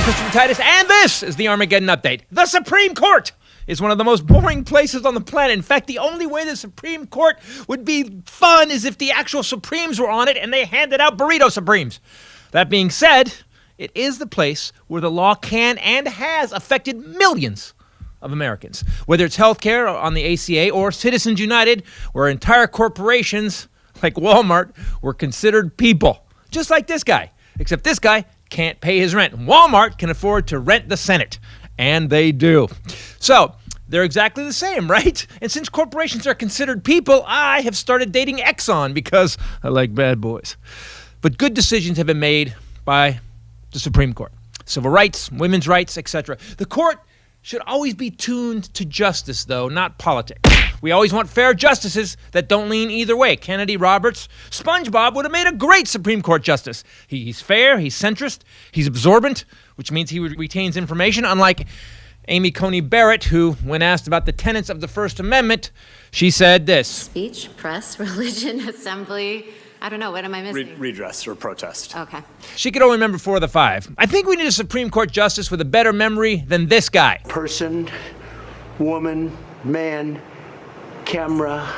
Christopher Titus, and this is the Armageddon Update. The Supreme Court is one of the most boring places on the planet. In fact, the only way the Supreme Court would be fun is if the actual Supremes were on it and they handed out burrito Supremes. That being said, it is the place where the law can and has affected millions of Americans. Whether it's healthcare on the ACA or Citizens United, where entire corporations like Walmart were considered people. Just like this guy, except this guy can't pay his rent. Walmart can afford to rent the Senate, and they do. So they're exactly the same, right? And since corporations are considered people, I have started dating Exxon because I like bad boys. But good decisions have been made by the Supreme Court. Civil rights, women's rights, etc. The court should always be tuned to justice, though, not politics. We always want fair justices that don't lean either way. Kennedy, Roberts, SpongeBob would have made a great Supreme Court justice. He's fair, he's centrist, he's absorbent, which means he retains information, unlike Amy Coney Barrett, who, when asked about the tenets of the First Amendment, she said this. Speech, press, religion, assembly. I don't know, what am I missing? Redress or protest. Okay. She could only remember 4 of the 5. I think we need a Supreme Court justice with a better memory than this guy. Person, woman, man, camera,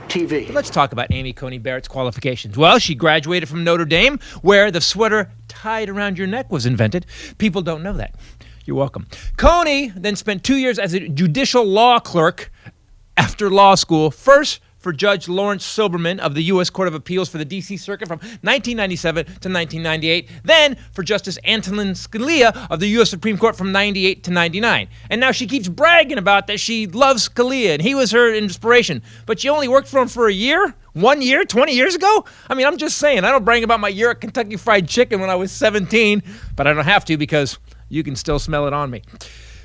TV. But let's talk about Amy Coney Barrett's qualifications. Well, she graduated from Notre Dame, where the sweater tied around your neck was invented. People don't know that. You're welcome. Coney then spent 2 years as a judicial law clerk after law school, first for Judge Lawrence Silberman of the U.S. Court of Appeals for the D.C. Circuit from 1997 to 1998, then for Justice Antonin Scalia of the U.S. Supreme Court from 98 to 99. And now she keeps bragging about that she loves Scalia, and he was her inspiration. But she only worked for him for a year? 1 year? 20 years ago? I mean, I'm just saying, I don't brag about my year at Kentucky Fried Chicken when I was 17, but I don't have to because you can still smell it on me.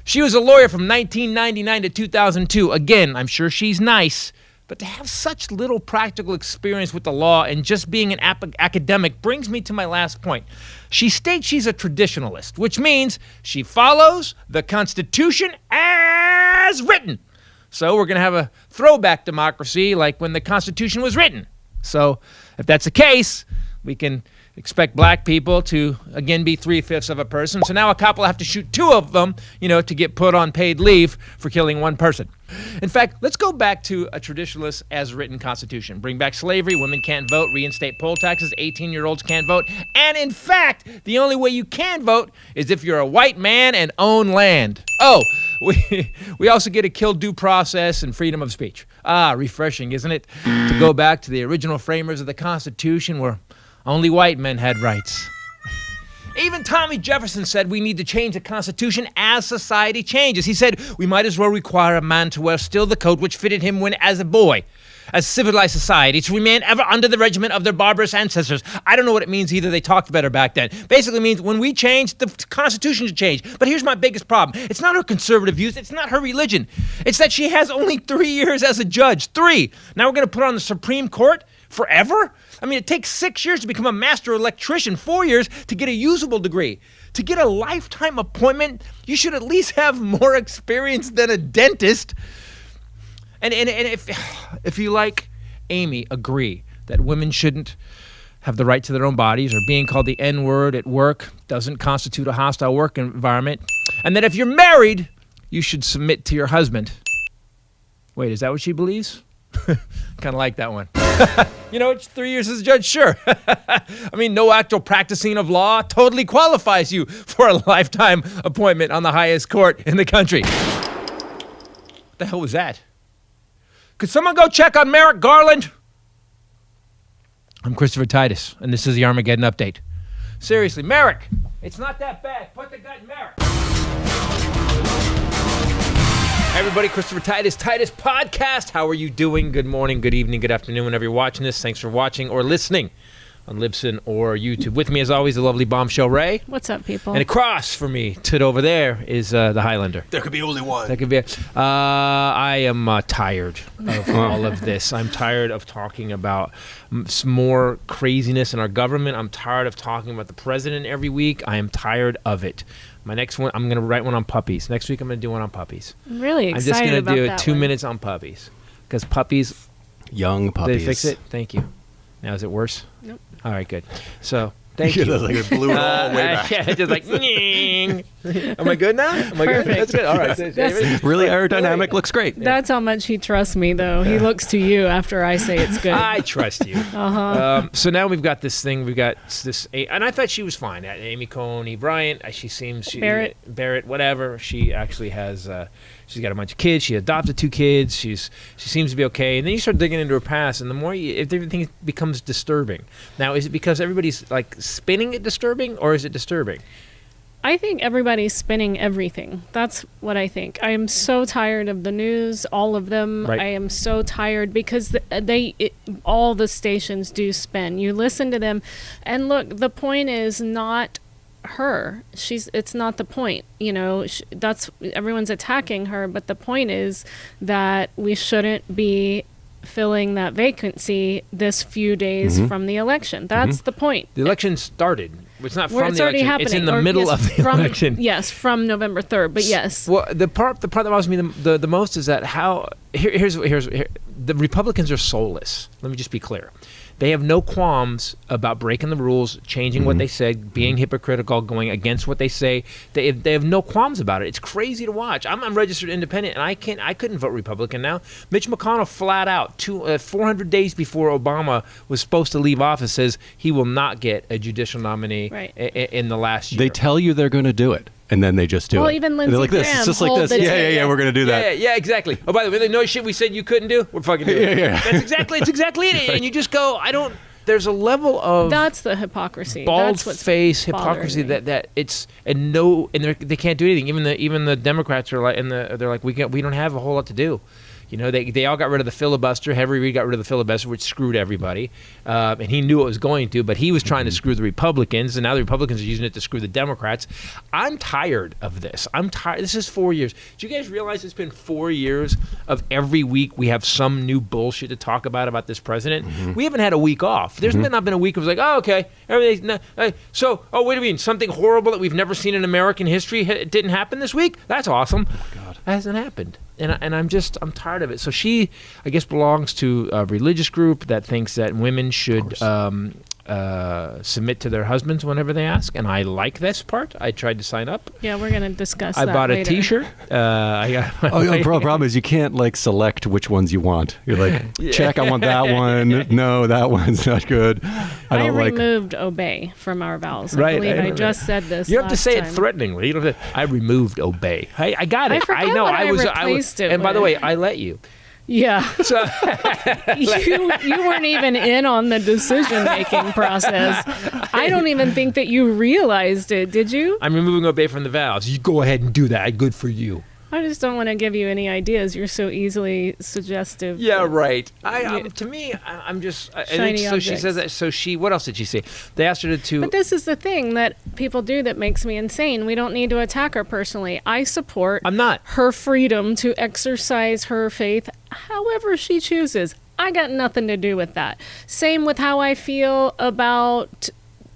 She was a lawyer from 1999 to 2002. Again, I'm sure she's nice, but to have such little practical experience with the law and just being an academic brings me to my last point. She states she's a traditionalist, which means she follows the Constitution as written. So we're going to have a throwback democracy like when the Constitution was written. So if that's the case, we can expect black people to, again, be 3/5 of a person. So now a cop will have to shoot 2 of them, to get put on paid leave for killing 1 person. In fact, let's go back to a traditionalist as written constitution. Bring back slavery, women can't vote, reinstate poll taxes, 18-year-olds can't vote. And in fact, the only way you can vote is if you're a white man and own land. Oh, we also get a kill due process and freedom of speech. Refreshing, isn't it? To go back to the original framers of the Constitution where only white men had rights. Even Thomas Jefferson said we need to change the Constitution as society changes. He said we might as well require a man to wear still the coat which fitted him when as a boy, as civilized society, to remain ever under the regiment of their barbarous ancestors. I don't know what it means either. They talked better back then. Basically means when we change, the Constitution should change. But here's my biggest problem. It's not her conservative views. It's not her religion. It's that she has only 3 years as a judge. 3. Now we're going to put her on the Supreme Court forever? I mean, it takes 6 years to become a master electrician, 4 years to get a usable degree. To get a lifetime appointment, you should at least have more experience than a dentist. And if you, like Amy, agree that women shouldn't have the right to their own bodies, or being called the N-word at work doesn't constitute a hostile work environment, and that if you're married, you should submit to your husband. Wait, is that what she believes? Kind of like that one. It's 3 years as a judge, sure. I mean, no actual practicing of law totally qualifies you for a lifetime appointment on the highest court in the country. What the hell was that? Could someone go check on Merrick Garland? I'm Christopher Titus, and this is the Armageddon Update. Seriously, Merrick, it's not that bad. Put the gun in Merrick. Hey everybody, Christopher Titus Podcast. How are you doing? Good morning, good evening, good afternoon, whenever you're watching this. Thanks for watching or listening on Libsyn or YouTube. With me, as always, the lovely Bombshell Ray. What's up, people? And across from me, to over there, is the Highlander. There could be only one. That could be. I am tired of all of this. I'm tired of talking about some more craziness in our government. I'm tired of talking about the president every week. I am tired of it. My next one, I'm going to write one on puppies. Next week, I'm going to do one on puppies. I'm really excited about that. I'm just going to do 2 minutes on puppies. Because puppies... Young puppies. Did they fix it? Thank you. Now, is it worse? Nope. All right, good. So, Thank you. That's like it blew it all way back. Yeah, just like, "Nying." Am I good now? Am I good? That's good. All right. Really aerodynamic. Looks great. That's how much he trusts me, though. He looks to you after I say it's good. I trust you. So now we've got this thing. We've got this, and I thought she was fine. Amy Coney Bryant. She seems Barrett. Whatever. She actually has. She's got a bunch of kids. She adopted 2 kids. She seems to be okay. And then you start digging into her past, and the more everything becomes disturbing. Now, is it because everybody's like spinning it disturbing, or is it disturbing? I think everybody's spinning everything. That's what I think. I am so tired of the news, all of them. Right. I am so tired because all the stations do spin. You listen to them, and look, the point is not her. It's not the point. You know, that's everyone's attacking her, but the point is that we shouldn't be filling that vacancy this few days from the election. That's the point. The election started. It's not Where from it's the already election. happening. It's in the middle of the election. Yes, from November 3rd, but yes. Well, the part that bothers me the most is that here's the Republicans are soulless. Let me just be clear. They have no qualms about breaking the rules, changing what they said, being hypocritical, going against what they say. They have no qualms about it. It's crazy to watch. I'm registered independent, and I couldn't vote Republican now. Mitch McConnell flat out 400 days before Obama was supposed to leave office says he will not get a judicial nominee in the last year. They tell you they're going to do it, and then they just do it. Well, even Lindsey they're like this. Graham It's just like this. Yeah, we're going to do that. Yeah, exactly. Oh, by the way, the noise shit we said you couldn't do, we're fucking doing it. Yeah. It's exactly it. And you just go, there's a level of that's the hypocrisy. bald That's what's face hypocrisy me. that it's and they can't do anything. Even the Democrats are like, they're like we don't have a whole lot to do. You know, they all got rid of the filibuster. Henry Reid got rid of the filibuster, which screwed everybody. And he knew it was going to, but he was trying to screw the Republicans, and now the Republicans are using it to screw the Democrats. I'm tired of this. I'm tired. This is 4 years. Do you guys realize it's been 4 years of every week we have some new bullshit to talk about this president? We haven't had a week off. There's not been a week of like, oh, okay, everything's wait do you mean something horrible that we've never seen in American history didn't happen this week? That's awesome. Oh, my God. That hasn't happened. And I'm tired of it. So she, I guess, belongs to a religious group that thinks that women should submit to their husbands whenever they ask. And I like this part. I tried to sign up. Yeah, we're going to discuss I that bought later. a T-shirt. I got. The problem is you can't like select which ones you want. You're like, check, I want that one. No, that one's not good. I removed obey from our vows. Right, I believe I I just said this. You have to say time. it threateningly. You don't have to, I removed obey. I got it. I forgot know. what I was. replaced it And by the with. way, I let you. Yeah. So you weren't even in on the decision-making process. I don't even think that you realized it, did you? I'm removing obey from the vows. You go ahead and do that. Good for you. I just don't want to give you any ideas. You're so easily suggestive. Yeah, right. To me, I'm just. I think Shiny so. She objects. says that. So she. What else did she say? They asked her to. But this is the thing that people do that makes me insane. We don't need to attack her personally. I support I'm not. her freedom to exercise her faith however she chooses. I got nothing to do with that. Same with how I feel about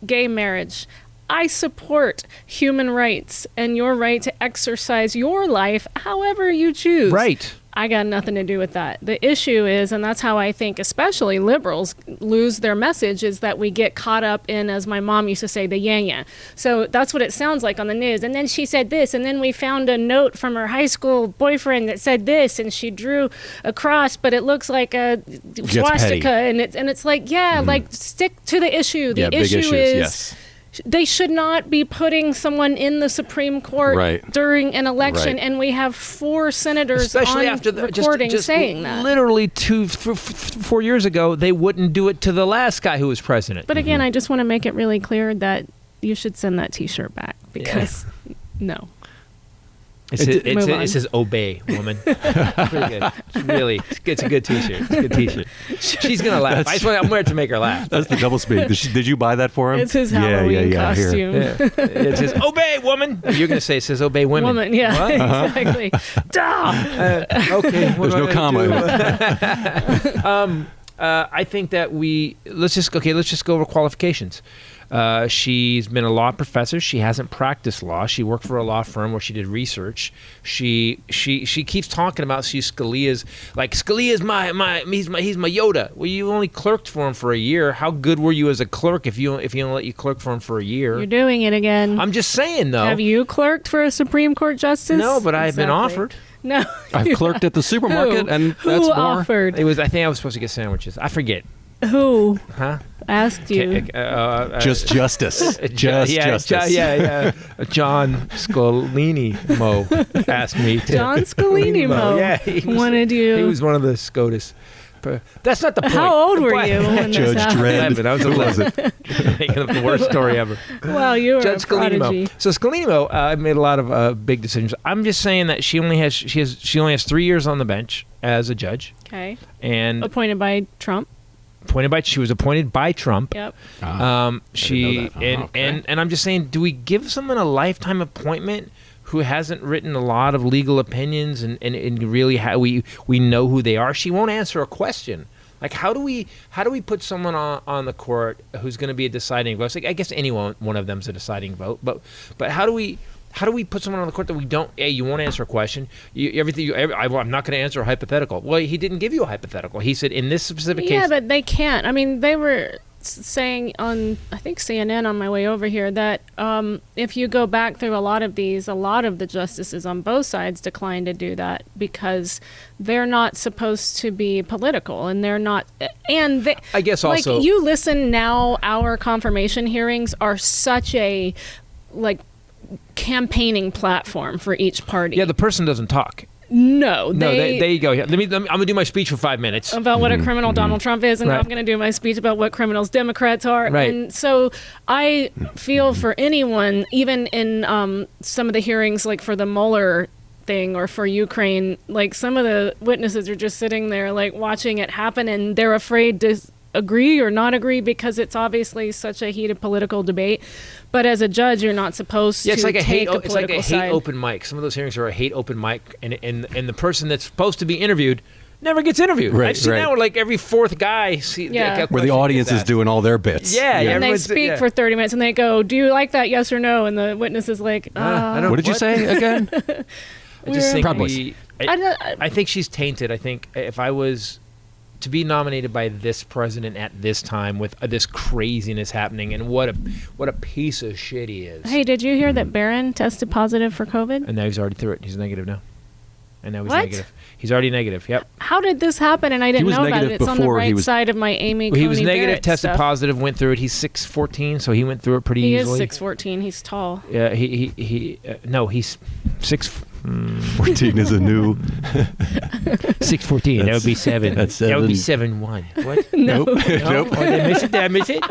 gay marriage. I support human rights and your right to exercise your life however you choose. Right. I got nothing to do with that. The issue is, and that's how I think especially liberals lose their message, is that we get caught up in, as my mom used to say, the yang. So that's what it sounds like on the news. And then she said this, and then we found a note from her high school boyfriend that said this, and she drew a cross, but it looks like a swastika. And it's like, like stick to the issue. The big issue issues, is... yes. They should not be putting someone in the Supreme Court during an election, and we have 4 senators Especially on after the recording just saying that. Literally 4 years ago, they wouldn't do it to the last guy who was president. But again, I just want to make it really clear that you should send that T-shirt back because no. It says "Obey, woman." Pretty good. It's a good T-shirt. It's a good T-shirt. She's gonna laugh. I'm wearing it to make her laugh. That's the double speak. Did you buy that for him? It's his Halloween costume. Yeah. It says "Obey, woman." You're gonna say it says "Obey, women." Woman, yeah, exactly. Okay. There's no comma. I think that let's just go over qualifications. She's been a law professor. She hasn't practiced law. She worked for a law firm where she did research. She keeps talking about Scalia's he's my Yoda. Well, you only clerked for him for a year. How good were you as a clerk if you don't let you clerk for him for a year? You're doing it again. I'm just saying though. Have you clerked for a Supreme Court justice? No, but I've been offered. No, I've clerked at the supermarket, and that's Who more. offered? I think I was supposed to get sandwiches. I forget. Who Huh? asked you? Just justice. Just justice. John Scolini Mo asked me to. John Scolini Mo wanted you. He was one of the SCOTUS. That's not the point. How old were you when Judge this happened? Dredd. 11. I was 11. Making up the worst story ever. Wow, you were Judge a prodigy. So Scolini Mo made a lot of big decisions. I'm just saying that she only has 3 years on the bench as a judge, Okay. and Appointed by Trump. she was appointed by Trump. Yep. She and I'm just saying, do we give someone a lifetime appointment who hasn't written a lot of legal opinions and really we know who they are? She won't answer a question. Like, how do we put someone on the court who's going to be a deciding vote? Like, I guess any one of them's a deciding vote, but how do we put someone on the court that we don't? You won't answer a question. I'm not going to answer a hypothetical. Well, he didn't give you a hypothetical. He said in this specific case. Yeah, but they can't. I mean, they were saying on, I think, CNN on my way over here that if you go back through a lot of the justices on both sides declined to do that because they're not supposed to be political, and they're not. And they, I guess also, like, you listen now, our confirmation hearings are such a campaigning platform for each party. Yeah, the person doesn't talk. No, there you go. Let me. I'm gonna do my speech for 5 minutes. About what a criminal Donald Trump is, and Right. I'm going to do my speech about what criminals Democrats are. Right. And so I feel for anyone, even in some of the hearings, like for the Mueller thing or for Ukraine, like some of the witnesses are just sitting there like watching it happen, and they're afraid to agree or not agree because it's obviously such a heated political debate. But as a judge, you're not supposed to It's like a take hate. a It's like political a hate side. open mic. Some of those hearings are a hate open mic, and the person that's supposed to be interviewed never gets interviewed. Right, I've seen right. that where like every fourth guy Where the audience is doing all their bits. Yeah, and they everyone's- speak yeah. for 30 minutes and they go, do you like that, yes or no? And the witness is like, I don't- What did you say again? I just think Proud Boys. I think she's tainted. I think if I was to be nominated by this president at this time with this craziness happening, and what a piece of shit he is. Hey, did you hear that Barrett tested positive for COVID? And now he's already through it. He's negative now. And now he's What? negative. He's already negative. Yep. How did this happen? And I didn't was know about it. negative It's on the before he right was- side of my Amy. He was Coney negative, Barrett tested stuff. positive, went through it. He's 6'14", so he went through it pretty He easily. is 6'14". He's tall. Yeah, no, he's 14 is a new. 6'14". That would be 7. That's That would be 7. 7'1". What? Nope. No? Nope. Oh, did I miss it?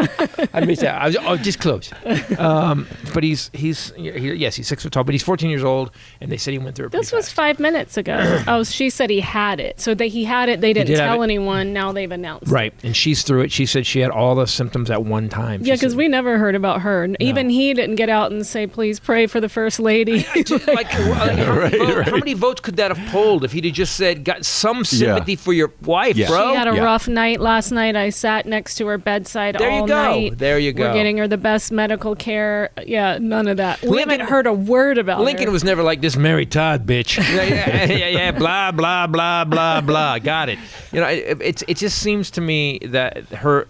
I missed it. I was just close. But he's 6 foot tall, but he's 14 years old, and they said he went through it This pretty was fast. 5 minutes ago. Oh, she said he had it. So he had it. They didn't did have tell it. anyone. Now they've announced. Right, and she's through it. She said she had all the symptoms at one time. Yeah, because we never heard about her. Even he didn't get out and say, please pray for the first lady. How many votes could that have polled if he'd have just said, got some sympathy for your wife, Yeah. bro? She had a Yeah. rough night last night. I sat next to her bedside There you all go. night. There you go. We're getting her the best medical care. Yeah, none of that. We Lincoln- haven't heard a word about Lincoln her. was never like this Mary Todd bitch. yeah, blah, blah, blah, blah, blah. Got it. You know, it just seems to me that her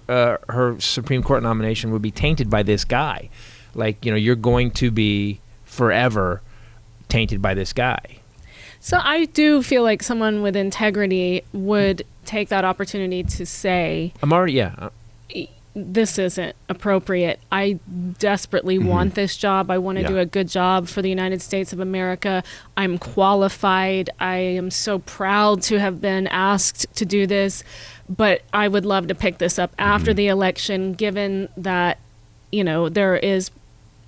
Supreme Court nomination would be tainted by this guy. Like, you know, you're going to be forever tainted by this guy. So I do feel like someone with integrity would take that opportunity to say, I'm already, yeah. this isn't appropriate. I desperately want this job. I want to Yeah. do a good job for the United States of America. I'm qualified. I am so proud to have been asked to do this, but I would love to pick this up after the election, given that, you know, there is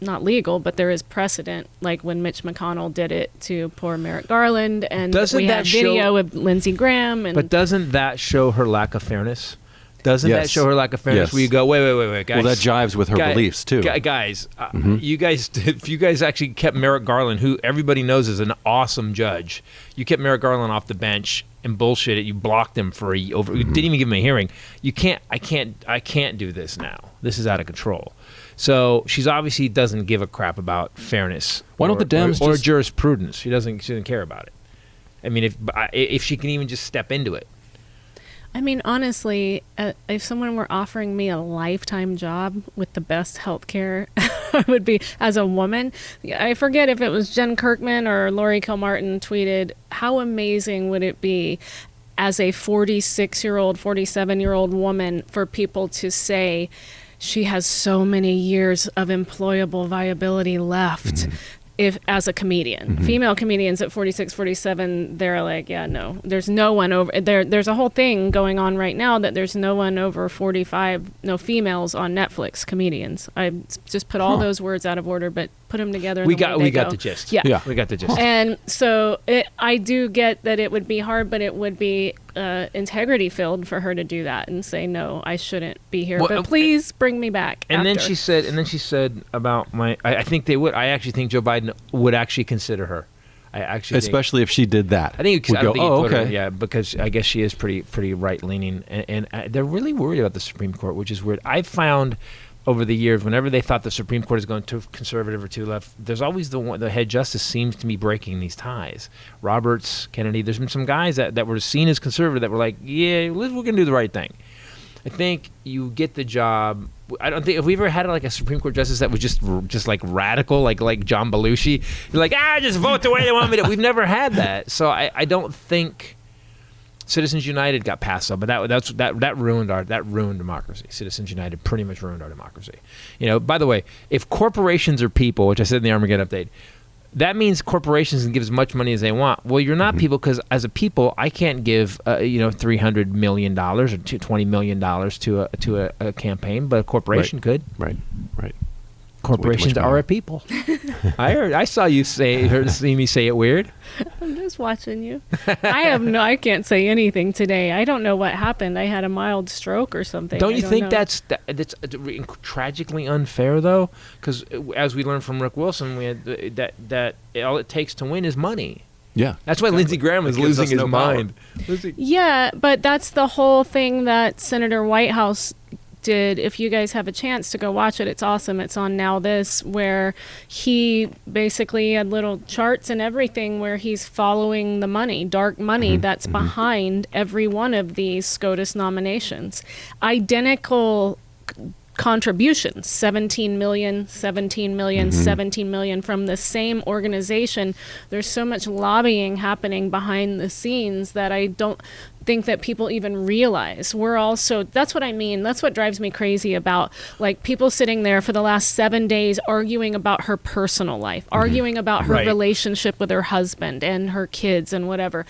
not legal, but there is precedent, like when Mitch McConnell did it to poor Merrick Garland, and Doesn't we that have video show- of Lindsey Graham. And But doesn't that show her lack of fairness? Doesn't that Yes. show her lack of fairness? Yes. Where you go, wait, guys. Well, that jives with her beliefs, too. Guys, you guys, if you guys actually kept Merrick Garland, who everybody knows is an awesome judge, you kept Merrick Garland off the bench and bullshitted. You blocked him for you didn't even give him a hearing. You can't. I can't do this now. This is out of control. So she's obviously doesn't give a crap about fairness. Why don't the Dems or just- jurisprudence? She doesn't care about it. I mean, if she can even just step into it. I mean, honestly, if someone were offering me a lifetime job with the best health care, I would be, as a woman. I forget if it was Jen Kirkman or Lori Kilmartin tweeted, how amazing would it be as a 46-year-old, 47-year-old woman for people to say she has so many years of employable viability left. If as a comedian, female comedians at 46, 47, they're like, yeah, no, there's no one over there. There's a whole thing going on right now that there's no one over 45, no females on Netflix comedians. I just put all those words out of order, but put them together. We got the gist. Yeah. We got the gist. And so I do get that it would be hard, but it would be integrity filled for her to do that and say, no, I shouldn't be here, but please bring me back. And then after. she said about I think they would. I actually think Joe Biden would actually consider her. I actually Especially if she did that. I think We'd go, oh, okay. Yeah, because I guess she is pretty right leaning, and they're really worried about the Supreme Court, which is weird. I've found over the years, whenever they thought the Supreme Court is going too conservative or too left, there's always the head justice seems to be breaking these ties. Roberts, Kennedy, there's been some guys that were seen as conservative that were like, yeah, we're going to do the right thing. I think you get the job. I don't think if we ever had like a Supreme Court justice that was just like radical, like John Belushi, you're like, just vote the way they want me to. We've never had that, so I don't think Citizens United got passed though, but that ruined democracy. Citizens United pretty much ruined our democracy. By the way, if corporations are people, which I said in the Armageddon update, that means corporations can give as much money as they want. Well, you're not people, because as a people, I can't give $300 million or $20 million to a campaign, but a corporation could. Right. Corporations are a people. I saw you see me say it weird. I'm just watching you. I can't say anything today. I don't know what happened. I had a mild stroke or something. Don't you think know. that's tragically unfair though? Because as we learned from Rick Wilson, we had that all it takes to win is money. Yeah. That's why Lindsey Graham is losing his mind. Yeah, but that's the whole thing that Senator Whitehouse did. If you guys have a chance to go watch it, it's awesome. It's on Now This, where he basically had little charts and everything where he's following the money, dark money that's behind every one of these SCOTUS nominations. Identical contributions, 17 million, 17 million, 17 million from the same organization. There's so much lobbying happening behind the scenes that I don't think that people even realize. That's what I mean. That's what drives me crazy about like people sitting there for the last 7 days arguing about her personal life, arguing about her relationship with her husband and her kids and whatever.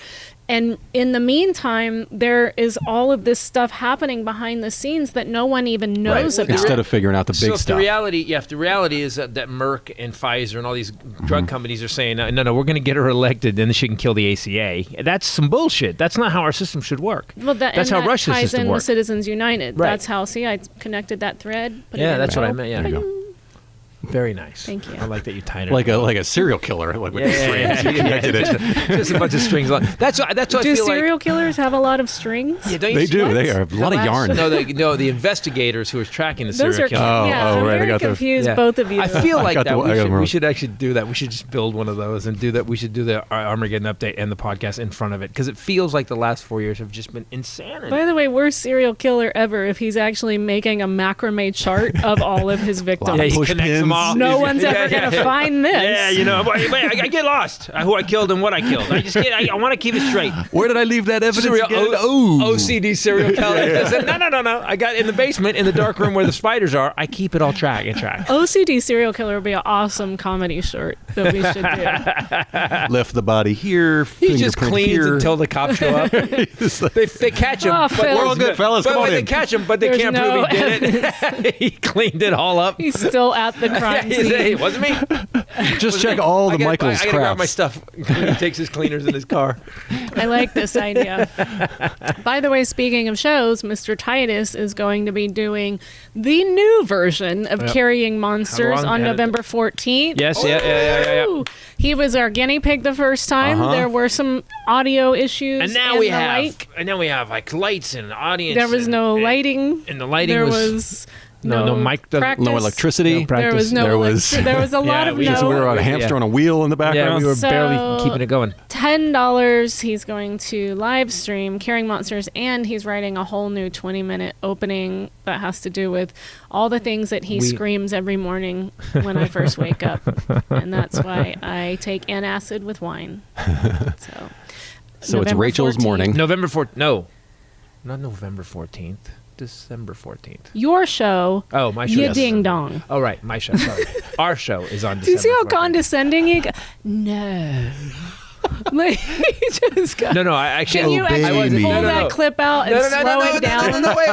And in the meantime, there is all of this stuff happening behind the scenes that no one even knows about. Instead of figuring out the big stuff. If the reality is that Merck and Pfizer and all these drug companies are saying, no, we're going to get her elected, then she can kill the ACA. That's some bullshit. That's not how our system should work. Well, that's how Russia's ties system in works. with Citizens United. Right. That's how. See, I connected that thread. Yeah, that's what I meant. Yeah, there you go. Very nice. Thank you. I like that you tied it Like a serial killer, like with the strings. You connected it. Just a bunch of strings. That's what I Do feel serial killers have a lot of strings? Yeah, don't you They see do. what? They are a lot of yarn. No, the investigators who are tracking the Those serial are killer. I'm right, I very got the- confused. Yeah. Both of you. I feel like got that. the- We should actually do that. We should just build one of those and do that. We should do the Armageddon update and the podcast in front of it, because it feels like the last 4 years have just been insanity. By the way, worst serial killer ever if he's actually making a macrame chart of all of his victims. Yeah, he Push connects pins. them all. No one's ever going to find this. Yeah, I get lost. Who I killed and what I killed. I want to keep it straight. Where did I leave that evidence Serial again? Oh. OCD serial killer. I said, no. I got in the basement, in the dark room where the spiders are. I keep it all track. OCD serial killer would be an awesome comedy shirt that we should do. Left the body here. He just fingerprint cleans here. until the cops show up. They catch him. Oh, but Phil. We're all good, fellas. Come on They in. catch him, but they There's can't no prove he did it. He cleaned it all up. He's still at the crime crime Yeah, scene. it wasn't me. Just check all the Michael's I gotta grab my crafts. stuff. He takes his cleaners in his car. I like this idea. By the way, speaking of shows, Mr. Titus is going to be doing the new version of Carrying Monsters long on had it? November 14th. Yes, yeah. Ooh. He was our guinea pig the first time. There were some audio issues. And now and we the have like. like lights and audience. There was no lighting. And the lighting There was was no mic, practice. No electricity. No practice. There was no. There was- There was a lot of we no. just- We were on a hamster on a wheel in the Yeah, background. we were So- barely keeping it going. $10 he's going to live stream Carrying Monsters, and he's writing a whole new 20-minute opening that has to do with all the things that he screams every morning when I first wake up. And that's why I take antacid with wine. So it's November Rachel's 14th. morning. November 4th. No, not November 14th. December 14th. Your show, Oh, my show. you yes. ding dong. Oh, right. My show. Sorry. Our show is on December Do you see how 14th. condescending he got? No. Like, he just got. No, I actually. Can you actually baby. pull No, that clip out and slow it down? No, wait.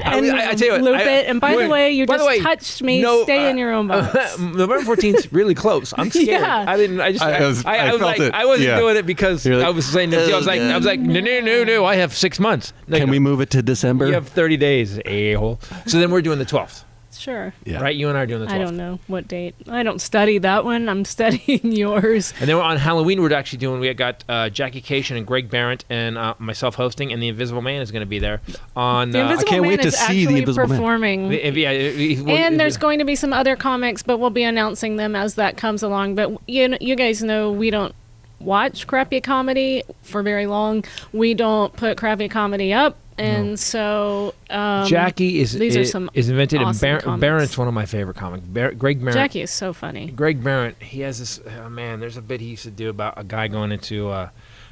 And I tell you what. loop it. And by the way, you by the just way, touched me. no, Stay in your own box. November 14th is really close. I'm scared. Yeah. I didn't. I just. I was was felt like, it. I wasn't Yeah. doing it because You're like, I was saying. To I was like, no. I have 6 months. No, Can we move it to December? You have 30 days, a-hole. So then we're doing the 12th, Sure. Yeah. right? You and I are doing the 12th. I don't know what date. I don't study that one. I'm studying yours. And then on Halloween, we're actually doing. We got Jackie Cation and Greg Barrett and myself hosting, and the Invisible Man is going to be there. On The Invisible can't Man wait to is see The actually Invisible Man. performing. And there's going to be some other comics, but we'll be announcing them as that comes along. But you guys know we don't watch crappy comedy for very long. We don't put crappy comedy up. And so Jackie is invented, awesome and comics. Barrett's one of my favorite comics. Greg Barrett. Jackie is so funny. Greg Barrett, he has this. Oh man, there's a bit he used to do about a guy going into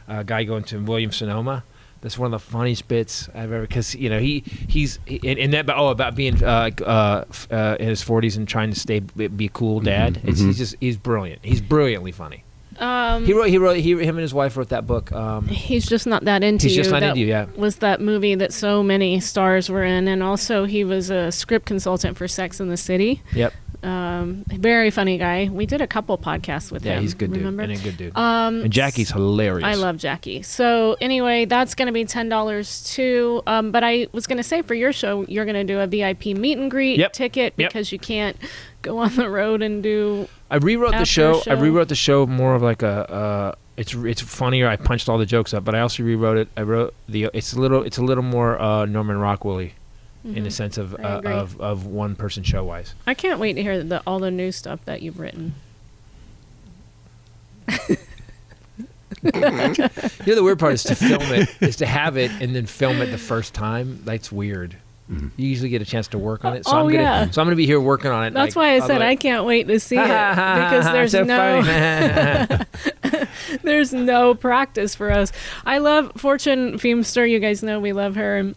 Williams Sonoma. That's one of the funniest bits I've ever, because he's in that about being in his 40s and trying to be a cool dad. He's brilliant. He's brilliantly funny. Him and his wife wrote that book. He's just not that into He's you. just not That into you, yeah. was that movie that so many stars were in, and also he was a script consultant for Sex and the City. Yep. Very funny guy. We did a couple podcasts with him. Yeah, he's a good remember? dude and a good dude. And Jackie's hilarious. I love Jackie. So anyway, that's going to be $10 too. But I was going to say for your show, you're going to do a VIP meet and greet ticket because you can't go on the road and do. I rewrote the after show. show. I rewrote the show more of like a. It's funnier. I punched all the jokes up, but I also rewrote it. I wrote it's a little more Norman Rockwell-y in the sense of I agree. of one person show wise. I can't wait to hear all the new stuff that you've written. The weird part is to film it, is to have it and then film it the first time. That's weird. You usually get a chance to work on it. So Oh, yeah. So I'm gonna be here working on it. That's why I said I can't wait to see it because there's So no funny. there's no practice for us. I love Fortune Feimster. You guys know we love her. And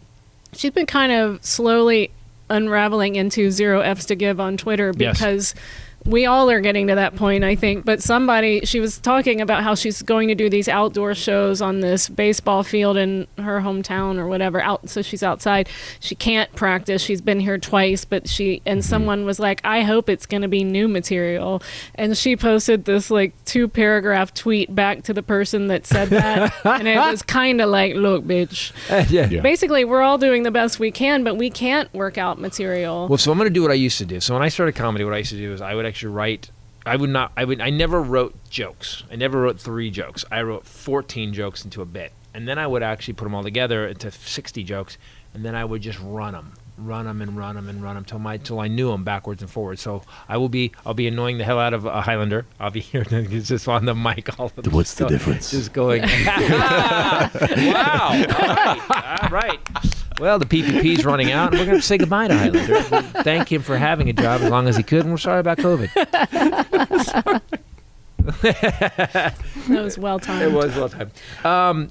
she's been kind of slowly unraveling into 0 F's to give on Twitter because we all are getting to that point, I think. But she was talking about how she's going to do these outdoor shows on this baseball field in her hometown or whatever. So she's outside. She can't practice. She's been here twice, but someone was like, I hope it's going to be new material. And she posted this like 2-paragraph tweet back to the person that said that. And it was kind of like, look, bitch. Yeah. Basically, we're all doing the best we can, but we can't work out material. Well, so I'm going to do what I used to do. So when I started comedy, what I used to do is I would actually write. I never wrote jokes. I never wrote 3 jokes. I wrote 14 jokes into a bit. And then I would actually put them all together into 60 jokes. And then I would just run them till I knew them backwards and forwards. So I'll be annoying the hell out of a Highlander. I'll be here just on the mic all the time. What's the difference? Just going, wow. All right. Well, the PPP's running out, and we're going to say goodbye to Highlander. We thank him for having a job as long as he could, and we're sorry about COVID. That was well timed. It was well timed.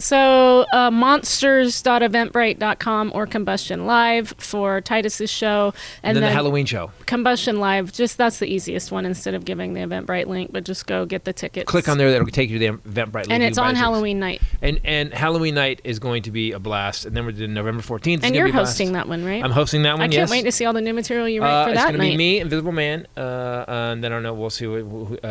So monsters.eventbrite.com or Combustion Live for Titus's show. And then the Halloween show. Combustion Live, that's the easiest one instead of giving the Eventbrite link, but just go get the tickets. Click on there, that'll take you to the Eventbrite link. And it's on Halloween night. And Halloween night is going to be a blast. And then we're doing November 14th. And you're hosting that one, right? I'm hosting that one, yes. I can't wait to see all the new material you write for that night. It's going to be me, Invisible Man, and then I don't know, we'll see what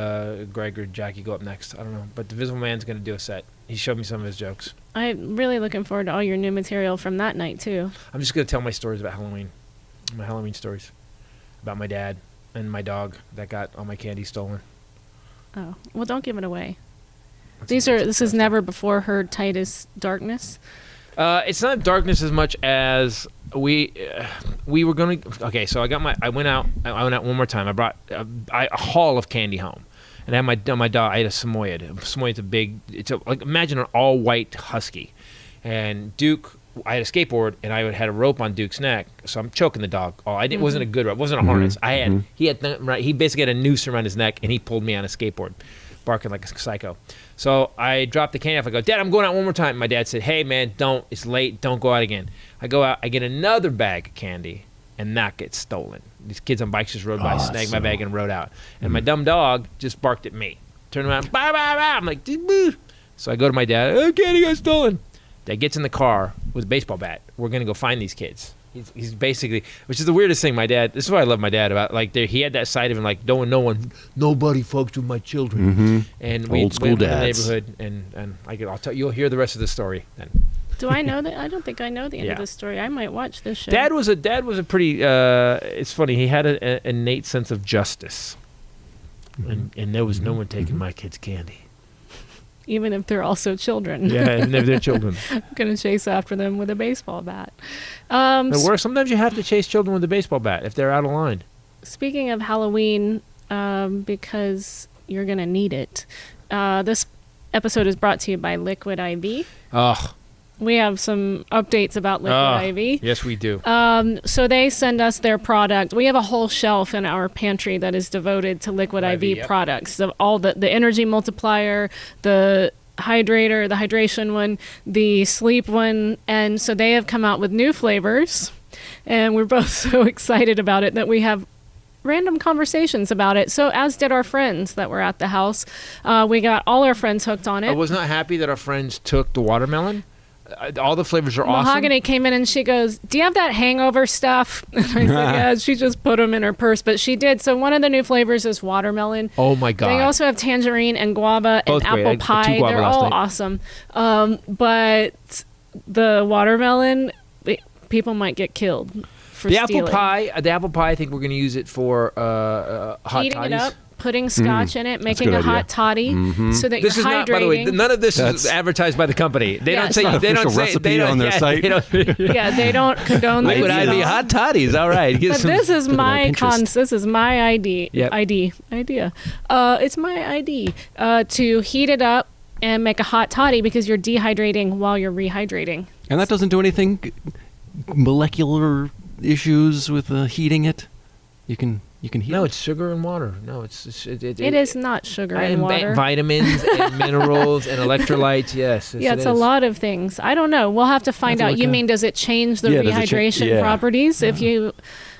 Greg or Jackie go up next. I don't know. But the Invisible Man's going to do a set. He showed me some of his jokes. I'm really looking forward to all your new material from that night, too. I'm just going to tell my stories about Halloween. My Halloween stories. About my dad and my dog that got all my candy stolen. Oh. Well, don't give it away. This is never before heard Titus darkness. It's not darkness as much as we were going to. Okay, so I went out one more time. I brought a haul of candy home, and I had my dog. I had a Samoyed. Samoyed's imagine an all white husky, and Duke. I had a skateboard, and I had a rope on Duke's neck, so I'm choking the dog. It wasn't a good rope. It wasn't a harness. He basically had a noose around his neck, and he pulled me on a skateboard, barking like a psycho. So I dropped the candy off. I go, Dad, I'm going out one more time. My dad said, hey, man, don't. It's late. Don't go out again. I go out. I get another bag of candy, and that gets stolen. These kids on bikes just rode by, snagged my bag, and rode out. And my dumb dog just barked at me. Turned around, bah, bah, bah. I'm like, boo. So I go to my dad. Oh, candy got stolen. Dad gets in the car with a baseball bat. We're going to go find these kids. He's basically, which is the weirdest thing. My dad, this is what I love my dad about. Like, he had that side of him, like, nobody fucks with my children. And we Old school went in the dads. neighborhood, and I'll tell you'll hear the rest of the story then. Do I know that? I don't think I know the end of this story. I might watch this show. Dad was a pretty. It's funny. He had an innate sense of justice, and there was no one taking my kids' candy. Even if they're also children. Yeah, and if they're children. I'm going to chase after them with a baseball bat. Sometimes you have to chase children with a baseball bat if they're out of line. Speaking of Halloween, because you're going to need it, this episode is brought to you by Liquid IV. Oh. We have some updates about Liquid IV. Yes, we do. So they send us their product. We have a whole shelf in our pantry that is devoted to Liquid IV products. So all the energy multiplier, the hydrator, the hydration one, the sleep one. And so they have come out with new flavors. And we're both so excited about it that we have random conversations about it. So as did our friends that were at the house. We got all our friends hooked on it. I was not happy that our friends took the watermelon. All the flavors are awesome. Mahogany came in and she goes, do you have that hangover stuff? And I said, yeah, she just put them in her purse, but she did. So one of the new flavors is watermelon. Oh my God. They also have tangerine and guava and apple pie. They're all awesome. But the watermelon, people might get killed for stealing. The apple pie, I think we're going to use it for hot heating toddies. it up. Putting scotch in it, making a hot toddy, so that this you're is not, hydrating. by the way, none of this is advertised by the company. They don't say they don't say recipe on their site. They don't, They don't condone Liquid this. IV hot toddies. All right, But this is my this is my idea. It's my idea to heat it up and make a hot toddy because you're dehydrating while you're rehydrating. And that doesn't do anything molecular issues with heating it. You can heat No, it. it's sugar and water. No, it is not sugar and water. Vitamins and minerals and electrolytes. Yes. It's a lot of things. I don't know. We'll have to find out. You mean, does it change the rehydration properties if you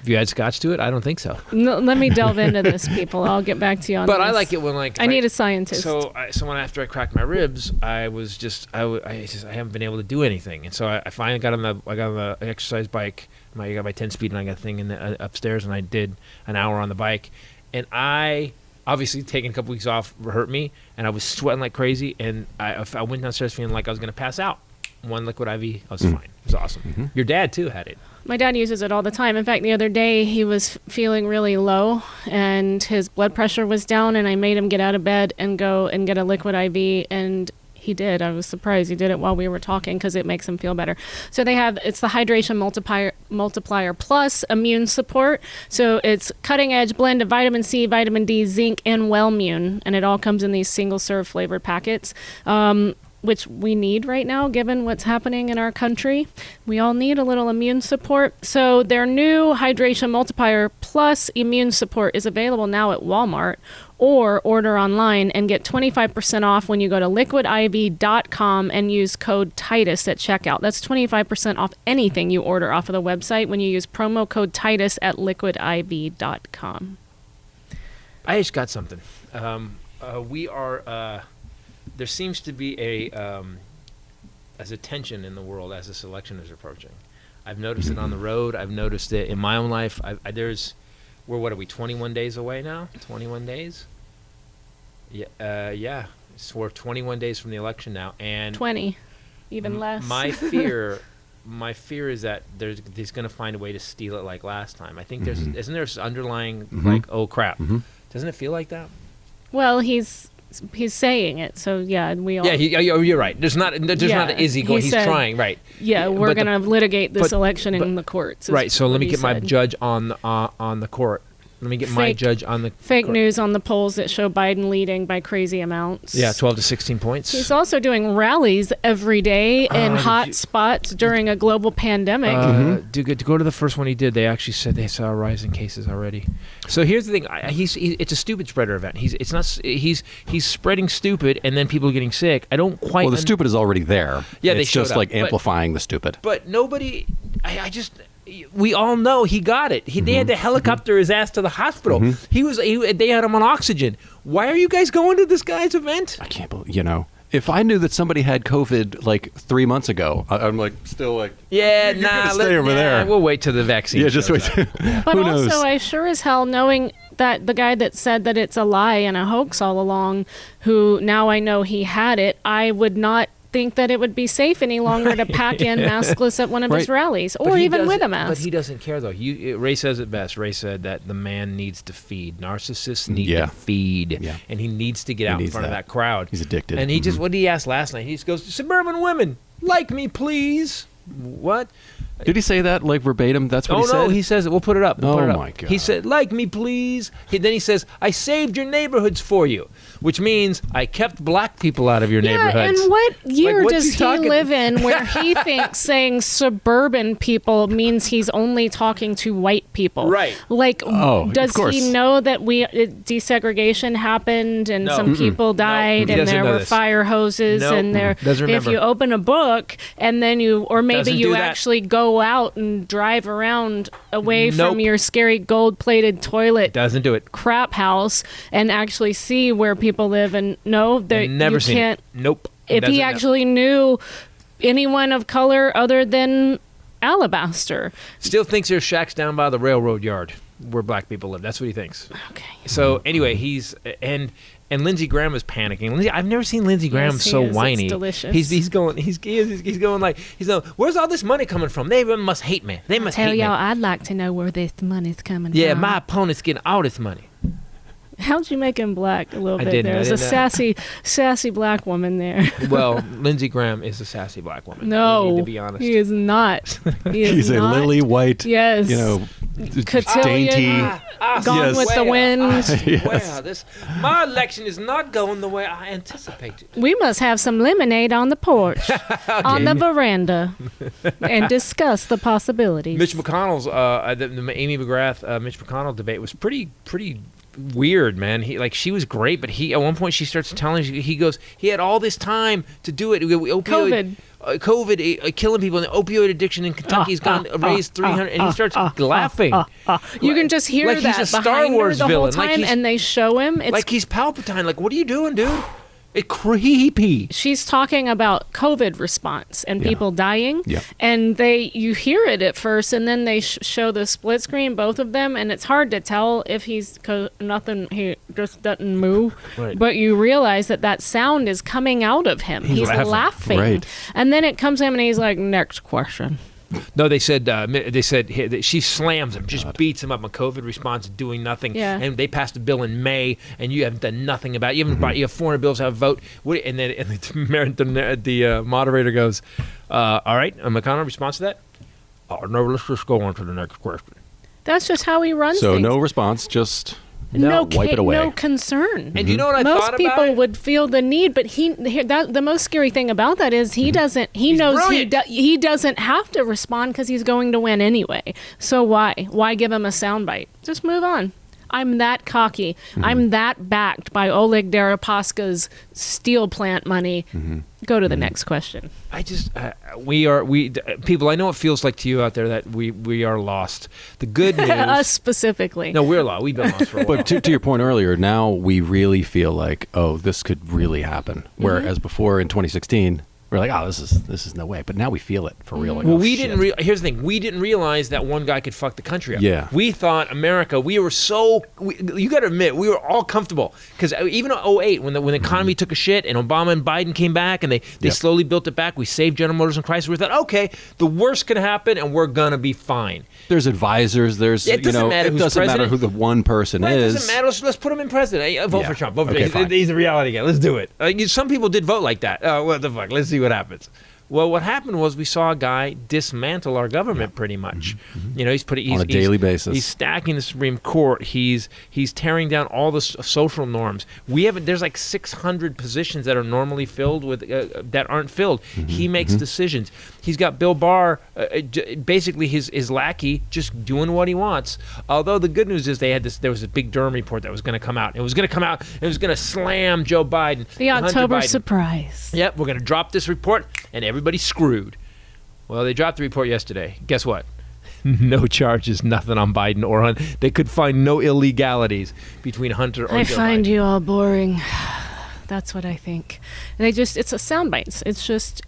add scotch to it? I don't think so. No, let me delve into this, people. I'll get back to you on this. But I like it when I need a scientist. So when after I cracked my ribs, I haven't been able to do anything, and so I finally got on the exercise bike. I got my 10-speed and I got a thing in the, upstairs, and I did an hour on the bike. And I obviously taking a couple weeks off hurt me, and I was sweating like crazy. And I went downstairs feeling like I was going to pass out. One Liquid IV, I was fine. It was awesome. Your dad too had it. My dad uses it all the time. In fact, the other day he was feeling really low, and his blood pressure was down. And I made him get out of bed and go and get a Liquid IV, and he did. I was surprised he did it while we were talking because it makes him feel better. So it's the hydration multiplier plus immune support. So it's cutting edge blend of vitamin C, vitamin D, zinc, and Wellmune, and it all comes in these single serve flavored packets. which we need right now, given what's happening in our country. We all need a little immune support. So their new Hydration Multiplier Plus Immune Support is available now at Walmart, or order online and get 25% off when you go to liquidiv.com and use code Titus at checkout. That's 25% off anything you order off of the website when you use promo code Titus at liquidiv.com. I just got something. We are. There seems to be as a tension in the world as this election is approaching. I've noticed it on the road. I've noticed it in my own life. What are we, 21 days away now? 21 days? Yeah. So we're 21 days from the election now, and 20, even less. My fear is that he's going to find a way to steal it like last time. I think isn't there this underlying like, oh crap? Doesn't it feel like that? Well, he's saying it, so yeah, we all. Yeah, you're right. There's not an easy going. He's trying, right? Yeah, we're going to litigate this election in the courts. Right. So let me get my judge on the court. Let me get my judge on the fake news on the polls that show Biden leading by crazy amounts. Yeah, 12 to 16 points. He's also doing rallies every day in hot spots during a global pandemic. To go to the first one he did, they actually said they saw a rise in cases already. So here's the thing: it's a stupid spreader event. He's spreading stupid, and then people are getting sick. I don't quite. Well, the stupid is already there. Yeah, it's they just like amplifying the stupid. But nobody. We all know he got it. They had to helicopter his ass to the hospital. They had him on oxygen. Why are you guys going to this guy's event? I can't believe, if I knew that somebody had COVID like 3 months ago, I'm like still like, stay over there. We'll wait till the vaccine. Yeah, just wait. But Who also, knows? I sure as hell, knowing that the guy that said that it's a lie and a hoax all along, who now I know he had it, I would not think that it would be safe any longer to pack in maskless at one of his rallies, or even with a mask. But he doesn't care, though. Ray says it best. Ray said that the man needs to feed. Narcissists need to feed, and he needs to get out in front of that crowd. He's addicted. And he just, what did he ask last night? He just goes, "Suburban women, like me, please." What? Did he say that like verbatim? That's what he said? Oh, no, he says it. We'll put it up. My God. He said, "Like me, please." Then he says, "I saved your neighborhoods for you," which means I kept black people out of your neighborhoods. And what year does he live in where he thinks saying suburban people means he's only talking to white people? Right. Like, does of course. he know that desegregation happened and some people died and there were fire hoses and there? Doesn't remember. If you open a book and then maybe Doesn't you do that. actually go out and drive around away from your scary gold-plated toilet. Doesn't do it. Crap house and actually see where people live and know that Never you seen can't. it. Nope. If he actually knew anyone of color other than Alabaster. Still thinks there's shacks down by the railroad yard where black people live. That's what he thinks. Okay. So anyway, and Lindsey Graham is panicking. I've never seen Lindsey Graham so whiny. It's delicious. He's going like, where's all this money coming from? They must hate me. They must hate me. Tell y'all, I'd like to know where this money's coming from. Yeah, my opponent's getting all this money. How'd you make him black a little bit? didn't. There's a sassy black woman there. Well, Lindsey Graham is a sassy black woman. No, we need to be honest. he is not. He's a lily white, yes, dainty. Gone with the wind. Yes. My election is not going the way I anticipated. We must have some lemonade on the porch, on the veranda, and discuss the possibilities. Mitch McConnell's, the Amy Mcgrath, Mitch McConnell debate was pretty weird, man. She was great, but at one point she starts telling, he goes, he had all this time to do it. COVID killing people, and the opioid addiction in Kentucky's gone raised 300, and he starts laughing. You can just hear like that he's a Star behind Wars her the villain. whole time, and they show him. It's like he's Palpatine. Like, what are you doing, dude? It's creepy. She's talking about COVID response and people dying, and you hear it at first, and then they show the split screen, both of them, and it's hard to tell if he just doesn't move, but you realize that sound is coming out of him. He's laughing. Right. And then it comes to him, and he's like, "Next question." No, they said she slams him, just beats him up. A COVID response, doing nothing. Yeah. And they passed a bill in May, and you haven't done nothing about it. You haven't brought. You have 400 bills to have a vote. And then the moderator goes, "All right, McConnell responds to that. Oh no, let's just go on to the next question." That's just how he runs. So things. no response, just wipe it away. No concern. And you know what I Most thought about people it? would feel the need, but the most scary thing about that is he doesn't. He knows brilliant. he doesn't have to respond because he's going to win anyway. So why give him a soundbite? Just move on. I'm that cocky. I'm that backed by Oleg Deripaska's steel plant money. Go to the next question. I just people. I know it feels like to you out there that we are lost. The good news, Us specifically. No, we're lost. We've been lost for a while. But to your point earlier, now we really feel like, oh, this could really happen. Whereas before in 2016, we're like, oh, this is no way. But now we feel it for real. Like, Well, oh, we shit. didn't. Here's the thing: we didn't realize that one guy could fuck the country up. Yeah. We thought America. We were so. You got to admit, we were all comfortable because even in 2008, when the economy took a shit and Obama and Biden came back and they slowly built it back, we saved General Motors and Chrysler. We thought, okay, the worst can happen and we're gonna be fine. There's advisors. There's It doesn't matter it who's doesn't matter president. who the one person Right, is. It doesn't matter. Let's put him in president. Vote Yeah. for Trump. Vote for Okay, Trump. fine. He's a reality guy. Let's do it. Some people did vote like that. What the fuck? Let's see what happens. Well, what happened was we saw a guy dismantle our government pretty much. You know, he's On a daily basis. He's stacking the Supreme Court. He's tearing down all the social norms. There's like 600 positions that are normally filled with that aren't filled. He makes decisions. He's got Bill Barr, basically his lackey, just doing what he wants. Although the good news is there was a big Durham report that was going to come out. It was going to come out. It was going to slam Joe Biden. The Hunter October Biden. surprise. Yep, we're going to drop this report, and everybody's screwed. Well, they dropped the report yesterday. Guess what? No charges, nothing on Biden or Hunter. They could find no illegalities between Hunter or I Joe find Biden. you all boring. That's what I think. It's a soundbites. It's just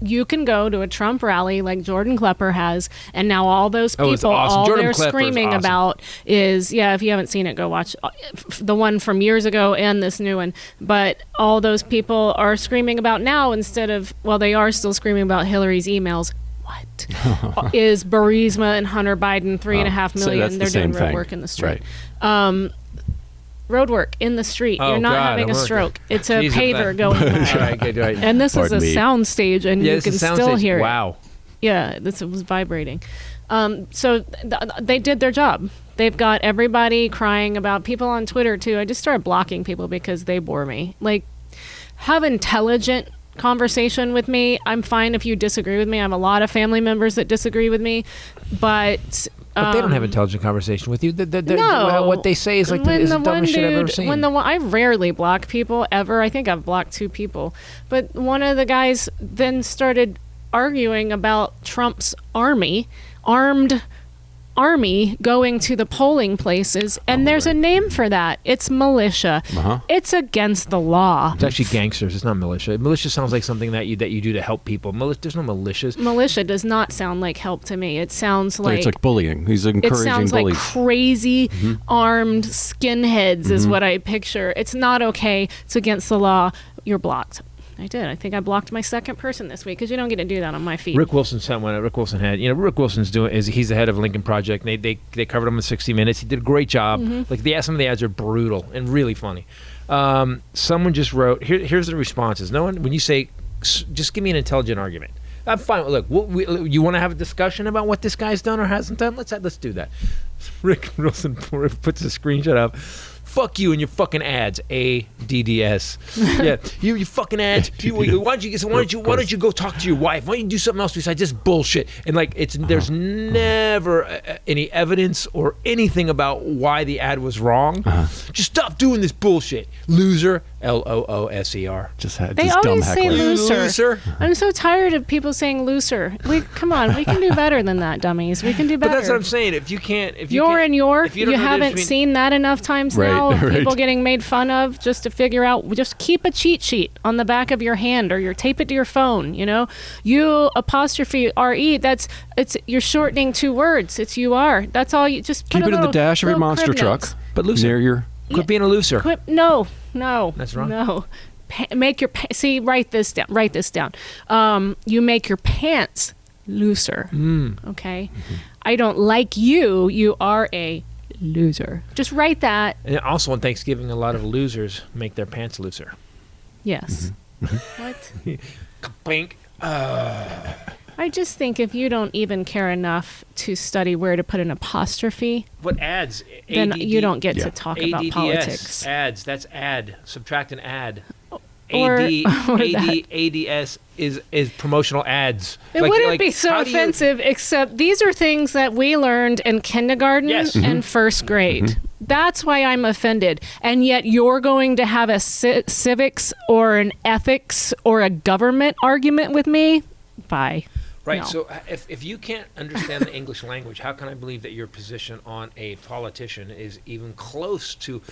you can go to a Trump rally like Jordan Klepper has, and now all those Oh, it's people, awesome. all Jordan they're Klepper's screaming awesome. about is, if you haven't seen it, go watch the one from years ago and this new one. But all those people are screaming about now instead of, they are still screaming about Hillary's emails. What is Burisma and Hunter Biden, 3.5 So million? that's the They're same doing road thing. work in the street. Right. Road work in the street. Oh, You're not God, having a I'm okay. stroke. It's a Jesus, paver man. going by. All right, good, right. And this Pardon is a me. sound stage, and you this can is sound still stage. hear it. Wow. Yeah, it was vibrating. So they did their job. They've got everybody crying about people on Twitter, too. I just started blocking people because they bore me. Like, have intelligent conversation with me. I'm fine if you disagree with me. I have a lot of family members that disagree with me, but But they don't have intelligent conversation with you. No. What they say is like When is the one dumbest shit I've ever dude- seen. I rarely block people ever. I think I've blocked 2 people. But one of the guys then started arguing about Trump's armed army going to the polling places, and there's a name for that. It's militia. It's against the law. It's actually gangsters. It's not militia. Militia sounds like something that you do to help people. There's no militias. Militia does not sound like help to me. It sounds like It's like bullying. He's it encouraging sounds like bullies. crazy armed skinheads is what I picture. It's not okay. It's against the law. You're blocked. I did. I think I blocked my second person this week because you don't get to do that on my feed. Rick Wilson sent one. Rick Wilson had, Rick Wilson's he's the head of Lincoln Project. And they covered him in 60 Minutes. He did a great job. Like some of the ads are brutal and really funny. Someone just wrote, here's the responses. No one, when you say, just give me an intelligent argument. I'm fine. Look, you want to have a discussion about what this guy's done or hasn't done? Let's do that. Rick Wilson puts a screenshot up. Fuck you and your fucking ads. ADDS. Yeah, you fucking ads. Why don't you go talk to your wife? Why don't you do something else besides this bullshit? And there's never any evidence or anything about why the ad was wrong. Just stop doing this bullshit, loser. LOOSER. They dumb always say heckler. looser. I'm so tired of people saying looser. Come on, we can do better than that, dummies. We can do But better. that's what I'm saying. If you If you don't know the you haven't difference seen that enough times Right, now. right. People getting made fun of just to figure out. Just keep a cheat sheet on the back of your hand, or you tape it to your phone. You apostrophe RE. You're shortening 2 words. It's UR. That's all. You just Keep put it in the dash of your monster crib truck. notes. But looser. Near your Quit being a loser. No. That's wrong. No. Make your write this down. You make your pants looser. Okay. I don't like you. You are a loser. Just write that. And also on Thanksgiving, a lot of losers make their pants looser. Yes. What? Bink. I I just think if you don't even care enough to study where to put an apostrophe, What ads? then ADD you don't get to talk about ADDS, politics. Ads. That's ad. Subtract an ad. Or- ADS is promotional ads. It wouldn't be so offensive, except these are things that we learned in kindergarten Yes. and first grade. That's why I'm offended. And yet you're going to have a civics or an ethics or a government argument with me? Bye. Right. No. So if you can't understand the English language, how can I believe that your position on a politician is even close to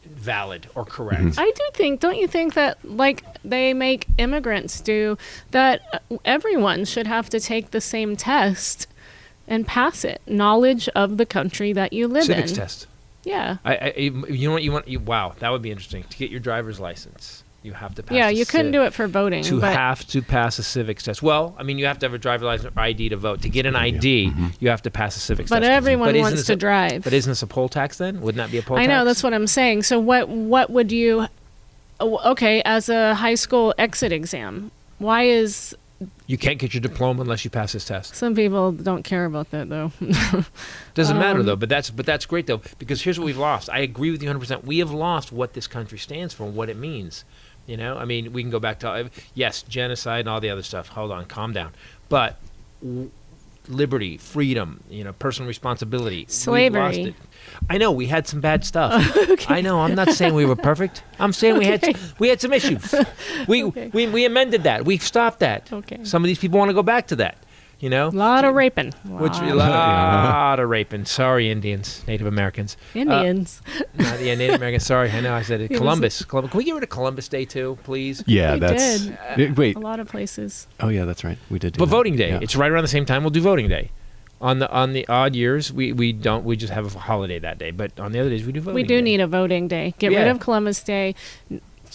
valid or correct? I do think, don't you think that, like they make immigrants do, that everyone should have to take the same test and pass it? Knowledge of the country that you live Civics in. test. Yeah. You know what wow, that would be interesting. To get your driver's license, you have to pass. Yeah, the you couldn't do it for voting. To but have to pass a civics test. Well, I mean, you have to have a driver's license or ID to vote. To get an ID, you have to pass a civics But test. everyone isn't wants this to drive. But isn't this a poll tax then? Wouldn't that be a poll tax? I know, that's what I'm saying. So what would you, okay, as a high school exit exam, why is, You can't get your diploma unless you pass this test. some people don't care about that though. Doesn't matter though, but that's great though, because here's what we've lost. I agree with you 100%. We have lost what this country stands for and what it means. You know, I mean, we can go back to, yes, genocide and all the other stuff. Hold on, calm down. But liberty, freedom, personal responsibility. We've Slavery. lost it. I know we had some bad stuff. I know. I'm not saying we were perfect. I'm saying we had some issues. We amended that. We stopped that. Okay. Some of these people want to go back to that. A lot of raping. A lot of raping. Sorry, Indians, Native Americans. Indians. Not the Native Americans. Sorry, I know I said it. was- Columbus. Can we get rid of Columbus Day too, please? Yeah, We that's. did. Wait. A lot of places. Oh yeah, that's right. We did. Do But that. voting day. Yeah. It's right around the same time. We'll do voting day. On the odd years, we don't. We just have a holiday that day. But on the other days, we do voting. We do day. need a voting day. Get rid Yeah. of Columbus Day.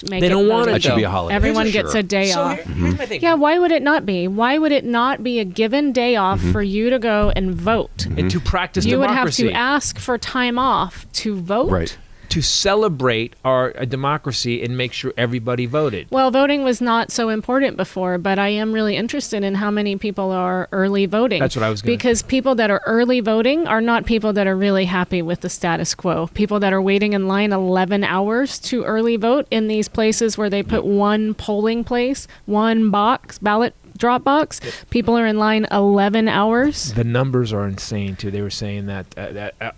Make They it don't want voting it, That should though. be a holiday. Everyone for gets sure. a day So off. here's my thing. Yeah, why would it not be? Why would it not be a given day off for you to go and vote? And to practice You would have democracy. to ask for time off to vote. Right. to celebrate our democracy and make sure everybody voted. Well, voting was not so important before, but I am really interested in how many people are early voting. That's what I was gonna- Because people that are early voting are not people that are really happy with the status quo. People that are waiting in line 11 hours to early vote in these places where they put one polling place, one box, ballot drop box. People are in line 11 hours. The numbers are insane too. They were saying that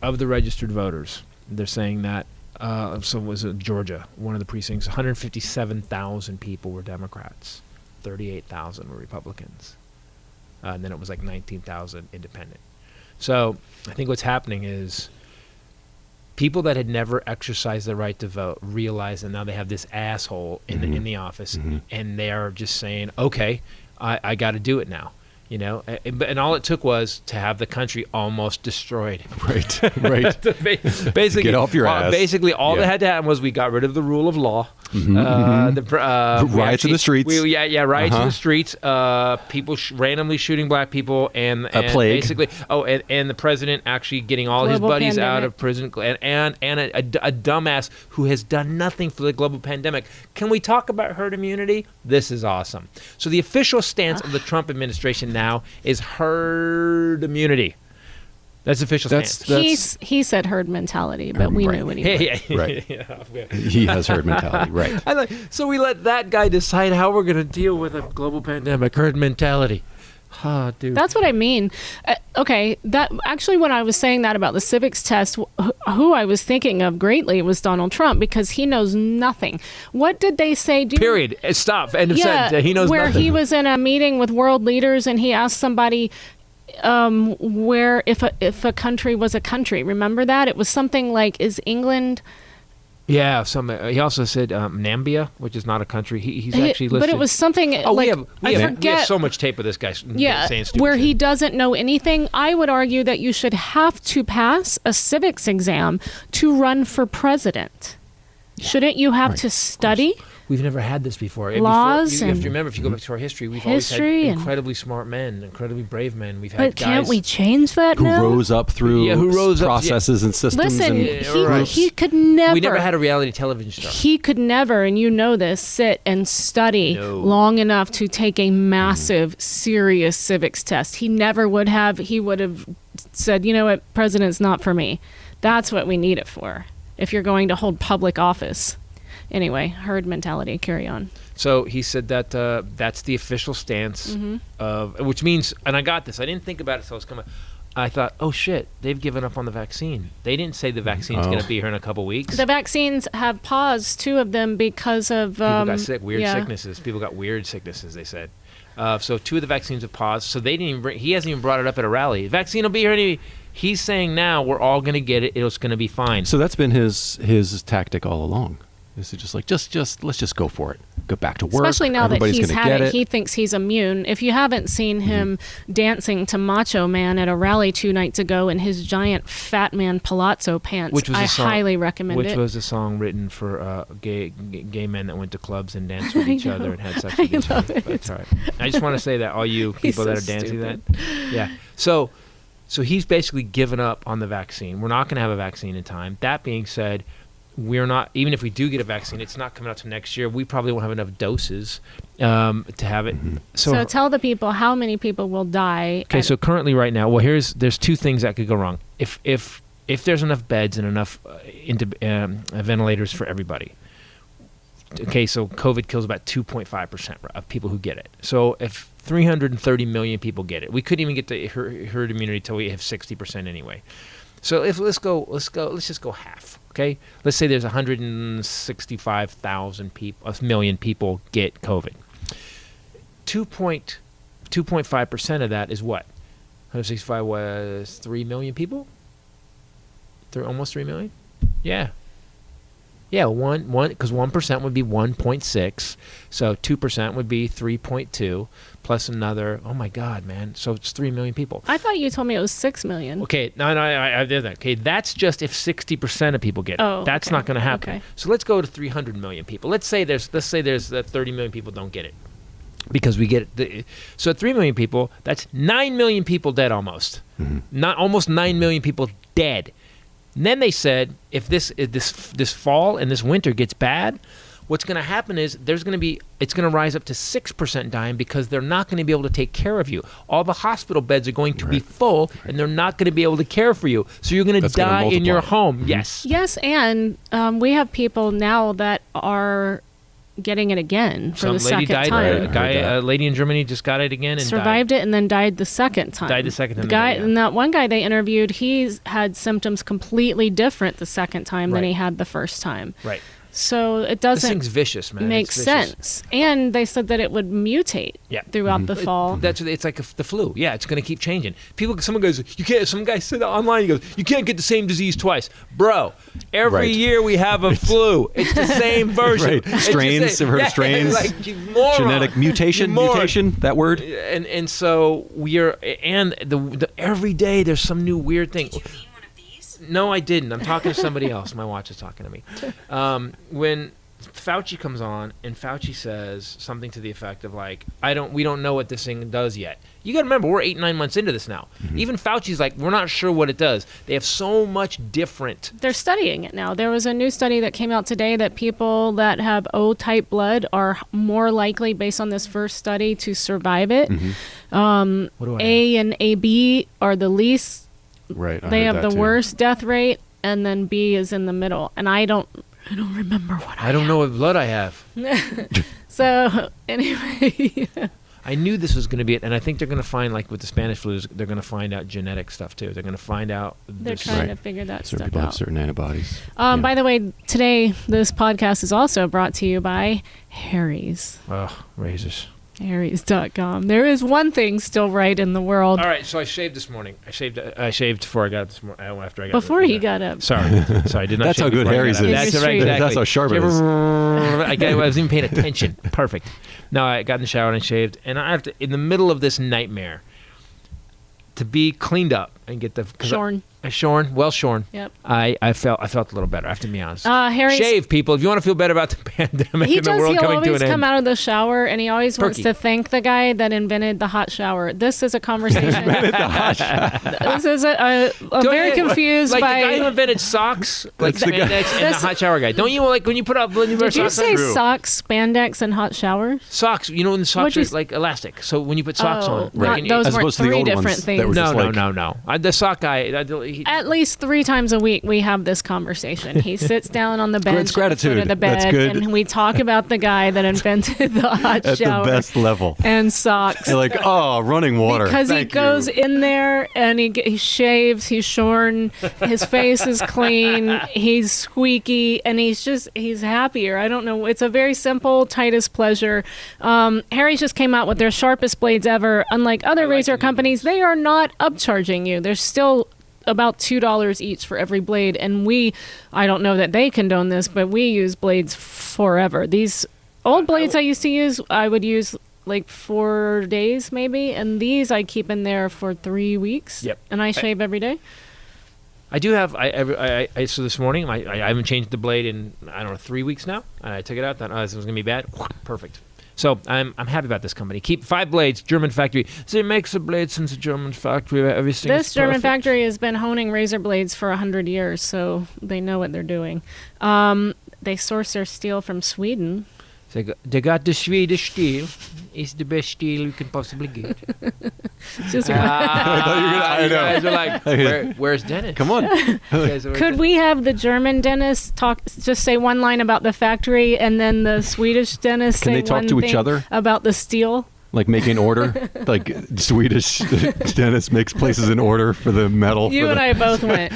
of the registered voters, they're saying that. So was it Georgia, one of the precincts? 157,000 people were Democrats, 38,000 were Republicans, and then it was like 19,000 independent. So I think what's happening is people that had never exercised the right to vote realize that now they have this asshole in the office, and they are just saying, "Okay, I got to do it now." And all it took was to have the country almost destroyed. Right. Right. Basically, Get off your ass. Basically, all Yeah. that had to happen was we got rid of the rule of law. Riots in the streets. Riots in the streets. People randomly shooting black people, and plague. Basically, and the president actually getting all his Global buddies out pandemic. of prison, and a dumbass who has done nothing for the global pandemic. Can we talk about herd immunity? This is awesome. So the official stance of the Trump administration now is herd immunity. That's the official stance. He said herd mentality, but we Right. knew what he meant. Yeah. Right. Yeah. He has herd mentality. Right. So we let that guy decide how we're going to deal with a global pandemic, herd mentality. Oh, dude. That's what I mean. Okay, that actually, when I was saying that about the civics test, who I was thinking of greatly was Donald Trump, because he knows nothing. What did they say? Period. Stop. End of Yeah, sentence. He knows where nothing. he was in a meeting with world leaders and he asked somebody where if a country was a country. Remember that? It was something like, is England? Yeah. He also said Nambia, which is not a country. He's actually listed. But it was something Oh, like, we I have forget. so much tape of this guy Yeah, saying stupid where shit. he doesn't know anything. I would argue that you should have to pass a civics exam to run for president. Shouldn't you have to study? We've never had this before. Laws you have and to remember, if you go back to our history, we've always had history and- incredibly smart men, incredibly brave men. We've had But guys can't we change that Who now? rose up through who rose up, processes and systems Listen, and he could never. We never had a reality television star. He could never, and you know this, sit and study No. long enough to take a massive, serious civics test. He never would have. He would have said, you know what, president's not for me. That's what we need it for if you're going to hold public office. Anyway, herd mentality, carry on. So he said that that's the official stance of, which means, and I got this. I didn't think about it, so I was coming. I thought, oh shit, they've given up on the vaccine. They didn't say the vaccine's going to be here in a couple weeks. The vaccines have paused, 2 of them, because of People got sick, weird yeah. sicknesses. People got weird sicknesses, they said. So 2 of the vaccines have paused. So they didn't even he hasn't even brought it up at a rally. The vaccine will be here anyway. He's saying now we're all going to get it. It's going to be fine. So that's been his tactic all along. Is to just like just let's just go for it. Go back to work. Especially now that Everybody's he's gonna had get it, he thinks he's immune. If you haven't seen him dancing to Macho Man at a rally 2 nights ago in his giant Fat Man Palazzo pants, Which was I a song, highly recommend which it. was a song written for gay men that went to clubs and danced with each other and had sex I with each love other. it. But it's all right. I just want to say that all you people so that are dancing stupid. that, yeah. So he's basically given up on the vaccine. We're not going to have a vaccine in time. That being said, we're not, even if we do get a vaccine, it's not coming out till next year. We probably won't have enough doses to have it. So tell the people how many people will die. Okay, so currently right now, well, there's 2 things that could go wrong. If there's enough beds and enough ventilators for everybody. Okay, so COVID kills about 2.5% of people who get it. So if 330 million people get it, we couldn't even get to herd immunity till we have 60% anyway. So let's just go half. Okay, let's say there's 165,000 people, a million people get COVID. 2.5% of that is what? 165 was 3 million people. Almost 3 million. Yeah. Yeah, one because 1% would be 1.6, so 2% would be 3.2 plus another. Oh my God, man! So it's 3 million people. I thought you told me it was 6 million. Okay, no, I did that. Okay, that's just if 60% of people get it. Oh, that's okay. not going to happen. Okay. So let's go to 300 million people. Let's say there's 30 million people don't get it because we get it. So 3 million people, that's 9 million people dead almost. Not almost 9 million people dead. And then they said, if this fall and this winter gets bad, what's going to happen is it's going to rise up to 6% dying because they're not going to be able to take care of you. All the hospital beds are going to be full, and they're not going to be able to care for you. So you're going to die in your home. Yes. Yes, and we have people now that are getting it again for the second time. A lady in Germany just got it again and survived it and then died the second time. Died the second time. And that one guy they interviewed, he's had symptoms completely different the second time than he had the first time. Right. So it This doesn't thing's vicious, man. make sense. And they said that it would mutate throughout the fall. It's like the flu. Yeah, it's going to keep changing. Someone goes, you can't. Some guy said online, he goes, you can't get the same disease twice, bro. Every year we have a flu. It's the same version. Strains. Ever heard of strains? Like, you moron. Genetic mutation. Mutation. That word. And so the every day there's some new weird thing. No, I didn't. I'm talking to somebody else. My watch is talking to me. When Fauci comes on and Fauci says something to the effect of like, we don't know what this thing does yet. You got to remember, we're 8-9 months into this now. Even Fauci's like, we're not sure what it does. They have so much different. They're studying it now. There was a new study that came out today that people that have O-type blood are more likely, based on this first study, to survive it. A and AB are the least. Right. They have the worst death rate, and then B is in the middle. And I don't remember what I don't know what blood I have. So anyway, I knew this was going to be it, and I think they're going to find, like with the Spanish flu, they're going to find out genetic stuff too. They're going to find out. They're trying to figure that certain stuff people out. have certain antibodies. By the way, today this podcast is also brought to you by Harry's. Oh, razors. Harry's.com. There is one thing still right in the world. All right, so I shaved this morning. I shaved before I got up this morning. After I got before up. he got up. Sorry, did not. That's shave how good before I Harry's got up. is. That's right, exactly. That's how sharp it is. I was even paying attention. Perfect. No, I got in the shower and I shaved, and I have to, in the middle of this nightmare, to be cleaned up and get the Shorn. Shorn, well shorn. Yep. I felt a little better. I have to be honest. Harry's- Shave, people. If you want to feel better about the pandemic He and the does. world He'll coming to always an come end. out of the shower, and he always wants Perky. to thank the guy that invented the hot shower. This is a conversation. This is I'm very confused like by. the guy who invented socks, like That's the guy. spandex, and the hot shower guy. Don't you like when you put up when you wear Did you socks? say on? socks, spandex, and hot showers? Socks? You know when the socks What'd you are s- like elastic. So when you put socks Oh, on, not like, and you- those As weren't opposed to the three old ones different that things. were just no. The sock guy. He, At least 3 times a week, we have this conversation. He sits down on the bench Grant's at the foot gratitude. of the That's bed, good. and we talk about the guy that invented the hot At shower the best level. and socks. You're like, oh, running water. Because he Thank goes you. in there and he shaves, he's shorn, his face is clean, he's squeaky, and he's happier. I don't know. It's a very simple Titus pleasure. Harry's just came out with their sharpest blades ever. Unlike other razor companies, they are not upcharging you. They're still about $2 each for every blade, and I don't know that they condone this, but we use blades forever. These old blades I used to use, I would use like 4 days maybe, and these I keep in there for 3 weeks. Yep. And I shave every day. I do have. So this morning, I haven't changed the blade in 3 weeks now, and I took it out. Thought this was gonna be bad. Perfect. So I'm happy about this company. Keep 5 blades, German factory. So it makes a blade since a German factory. Everything. This German factory has been honing razor blades for 100 years, so they know what they're doing. They source their steel from Sweden. They got the Swedish steel. It's the best steel you can possibly get. Just You I know. guys are like, where's Dennis? Come on. You guys are- Could we have the German dentist just say one line about the factory, and then the Swedish dentist Can say they talk one to each thing other? about the steel? Like making order? Like Swedish dentist makes places in order for the metal. You for and the, I both went.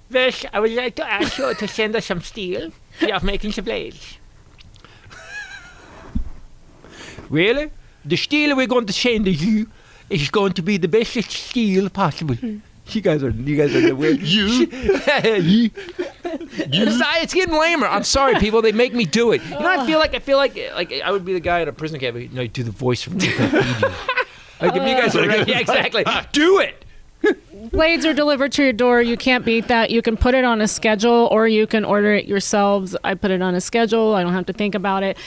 Vish, I would like to ask you to send us some steel. We are making some blades. Really? The steel we're going to send you is going to be the best steel possible. You guys are the weird. It's getting lamer. I'm sorry, people. They make me do it. You know, I feel like I would be the guy at a prison camp. You know, do the voice from Like if you guys are ready, yeah, exactly. Do it. Blades are delivered to your door. You can't beat that. You can put it on a schedule, or you can order it yourselves. I put it on a schedule. I don't have to think about it.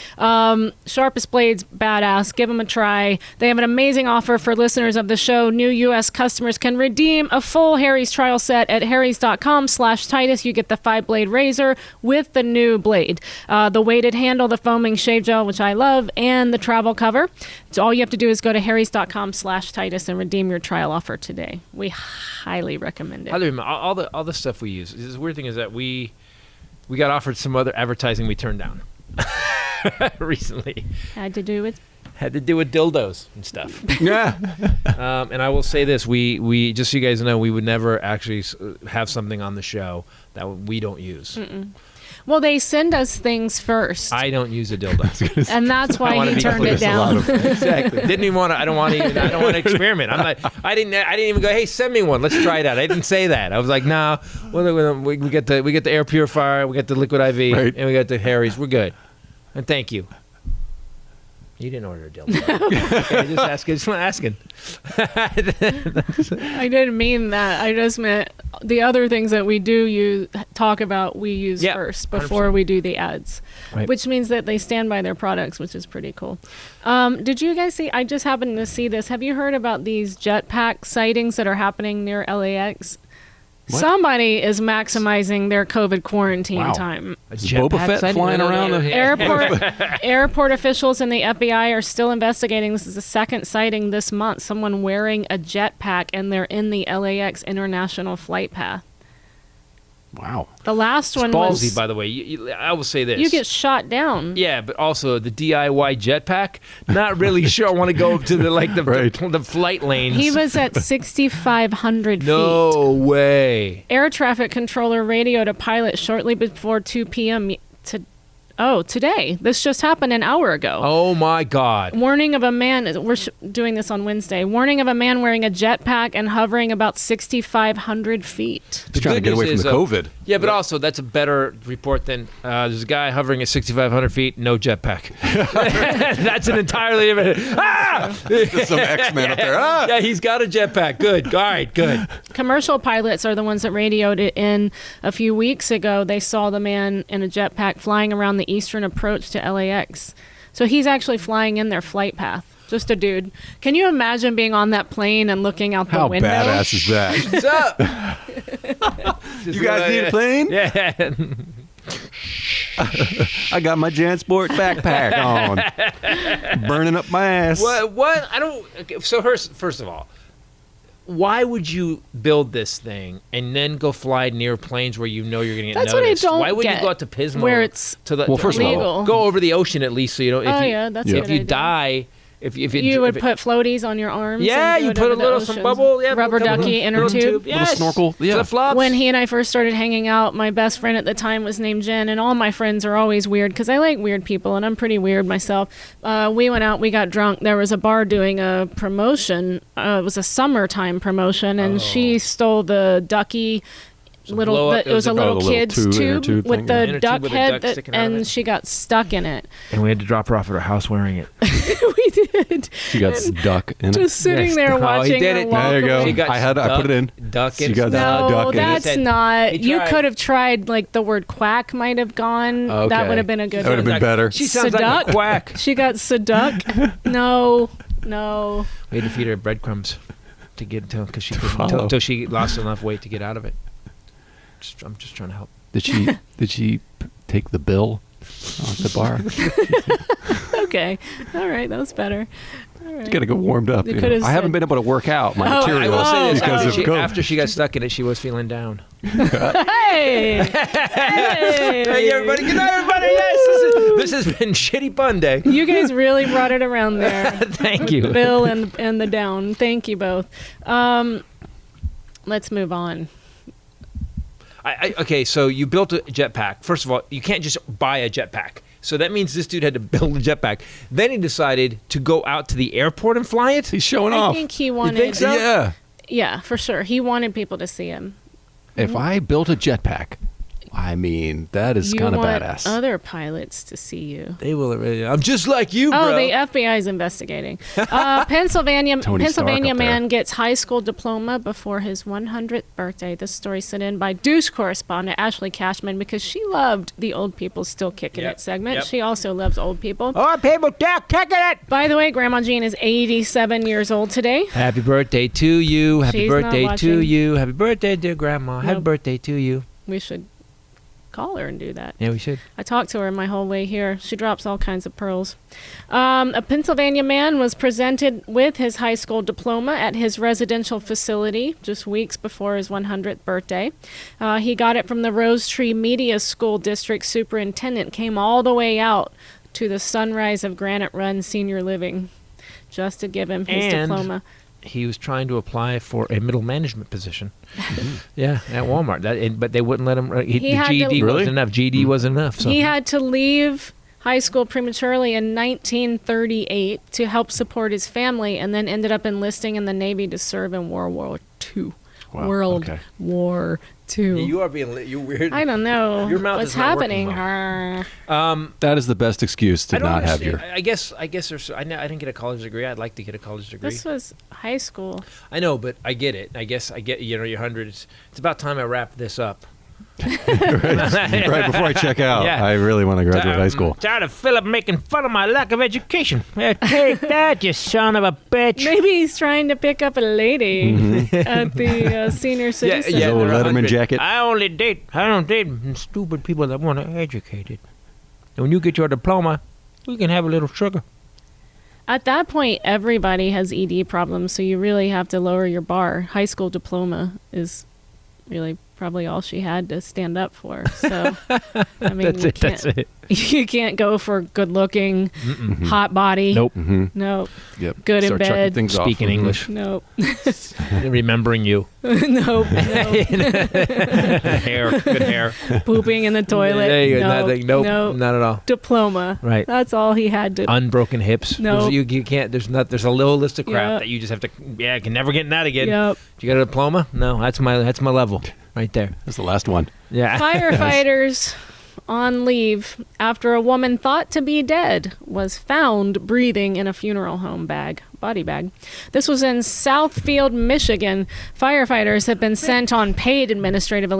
Sharpest blades, badass. Give them a try. They have an amazing offer for listeners of the show. New U.S. customers can redeem a full Harry's trial set at harrys.com/Titus. You get the 5-blade razor with the new blade, the weighted handle, the foaming shave gel, which I love, and the travel cover. So all you have to do is go to harrys.com/Titus and redeem your trial offer today. We highly recommend it. All the stuff we use. The weird thing is that we got offered some other advertising we turned down recently. Had to do with Had to do with dildos and stuff. Yeah. And I will say this: we just so you guys know, we would never actually have something on the show that we don't use. Well, they send us things first, I don't use a dildo. and that's I why wanna he be turned clear. it down. Exactly. Didn't even want to. I don't want to experiment. I didn't even go. Hey, send me one. Let's try it out. I didn't say that. I was like, no. Well, we get the air purifier. We get the liquid IV, Right. and we got the Harry's. We're good. And thank you. You didn't order a dildo. Okay, just asking. I didn't mean that. I just meant the other things that we do talk about. We use Yeah, first before 100%. we do the ads, Right. which means that they stand by their products, which is pretty cool. Did you guys see? I just happened to see this. Have you heard about these jetpack sightings that are happening near LAX? What? Somebody is maximizing their COVID quarantine Wow. time. Is Boba Fett flying around? Airport officials and the FBI are still investigating. This is the second sighting this month. Someone wearing a jetpack, and they're in the LAX international flight path. Wow. The last one Ballsy, was by the way. I will say this. you get shot down. Yeah, but also the DIY jetpack. Not really sure I want to go to the Right. the flight lanes. He was at 6,500 feet. no way. Air traffic controller radioed a pilot shortly before 2 p.m. today. This just happened an hour ago. Oh my God. Warning of a man, we're doing this on Wednesday. Warning of a man wearing a jetpack and hovering about 6,500 feet. He's trying to good get away news from the is, COVID. Yeah, but also that's a better report than there's a guy hovering at 6,500 feet, no jetpack. That's an entirely different. There's some X-Men up there. Ah! Yeah, he's got a jetpack. Good. All right, good. Commercial pilots are the ones that radioed it in a few weeks ago. They saw the man in a jetpack flying around the eastern approach to LAX. So he's actually flying in their flight path. Just a dude. Can you imagine being on that plane and looking out the How window? badass is that? What's up? You guys need a plane? Yeah. I got my JanSport backpack on. Burning up my ass. What? I don't. Okay, so first of all, why would you build this thing and then go fly near planes where you know you're going to get That's noticed? what I don't Why wouldn't get, you go out to Pismo? where it's Well, first of all, illegal. go over the ocean at least, so you don't. That's a if good you idea. die. If You would put floaties on your arms. Yeah, and do you it put over a the little ocean. some bubble, rubber ducky inner tube. Yes. Little snorkel, yeah. Flip-flops. When he and I first started hanging out, my best friend at the time was named Jen, and all my friends are always weird because I like weird people, and I'm pretty weird myself. We went out, we got drunk. There was a bar doing a promotion. It was a summertime promotion, and she stole the ducky. blow up- It was a little little kid's inner tube tube with thing, the yeah. Inner duck tube with a head, duck sticking out of and it. she got stuck in it. and we had to drop her off at her house wearing it. We did. She got stuck in it. Just sitting Yes. there Oh, he watching did her it. walk There you go. away. She got I put it in. Duck She and got stuck. duck No, in it. that's Said- not. he You tried. could have tried, like, the word quack might have gone. That Okay. would have been a good That would have one. been better. She sounds like Seduct? a quack. She got seduct. No. We had to feed her breadcrumbs to get because she follow. couldn't until she lost enough weight to get out of it. I'm just trying to help. Did she take the bill at the bar? Okay. All right. That was better. All right. Got to get warmed up. You you know. could've I haven't said- been able to work out my Oh, I material I will say this: because of COVID. after she got stuck in it, she was feeling down. Hey. Hey, everybody! Good night, everybody! Yes, this has been Shitty Pun Day. You guys really brought it around there. Thank you. Bill and the down. Thank you both. Let's move on. Okay, so you built a jetpack. First of all, you can't just buy a jetpack. So that means this dude had to build a jetpack. Then he decided to go out to the airport and fly it. He's showing I off. think he wanted. think so? Yeah. Yeah, for sure. He wanted people to see him. If I built a jetpack, I mean, that is You kind of want badass. other pilots to see you. They will. I'm just like you, bro. Oh, the FBI is investigating. Pennsylvania Tony Stark up man there. gets high school diploma before his 100th birthday. This story sent in by Douche correspondent Ashley Cashman because she loved the old people still kicking Yep, it segment. yep. She also loves old people. Oh, people, kicking it. By the way, Grandma Jean is 87 years old today. Happy birthday to you. Happy She's not birthday to watching. you. Happy birthday, dear Grandma. Happy Nope. birthday to you. We should call her and do that. Yeah, we should. I talked to her my whole way here. She drops all kinds of pearls. A Pennsylvania man was presented with his high school diploma at his residential facility just weeks before his 100th birthday. He got it from the Rose Tree Media School District superintendent, came all the way out to the Sunrise of Granite Run Senior Living just to give him his And diploma. he was trying to apply for a middle management position. Yeah, at Walmart. But they wouldn't let him. He The had to- GED Really? wasn't enough. GED wasn't enough. So. He had to leave high school prematurely in 1938 to help support his family, and then ended up enlisting in the Navy to serve in World War II. Wow, World okay. War II. You are being. You're weird. I don't know Your mouth what's is not working happening. well. That is the best excuse to I don't not have understand. your. I guess there's. I didn't get a college degree. I'd like to get a college degree. This was high school. I know, but I get it. I guess I get. You're 100. It's about time I wrap this up. Right before I check out, Yeah. I really want to graduate high school. Tired of Philip making fun of my lack of education. Take that, you son of a bitch. Maybe he's trying to pick up a lady Mm-hmm. at the senior citizen. His little they're Letterman 100. jacket. I don't date stupid people that want to educate it. And when you get your diploma, we can have a little sugar. At that point, everybody has ED problems, so you really have to lower your bar. High school diploma is really probably all she had to stand up for. So, I mean, That's it. you can't go for good looking, hot body. Nope. Nope. Yep. Good in Start chucking bed. things off. Speaking English. Nope. Remembering you. Nope. Hair. Good hair. Pooping in the toilet. There you go. Nope. Nothing. Nope. Not at all. Diploma. Right. That's all he had to. Unbroken hips. Nope. You can't. There's a little list of crap Yep. that you just have to. Yeah, I can never get in that again. Yep. You got a diploma? No, that's my level right there. That's the last one. Yeah. Firefighters on leave after a woman thought to be dead was found breathing in a funeral home body bag. This was in Southfield, Michigan. Firefighters have been sent on paid administrative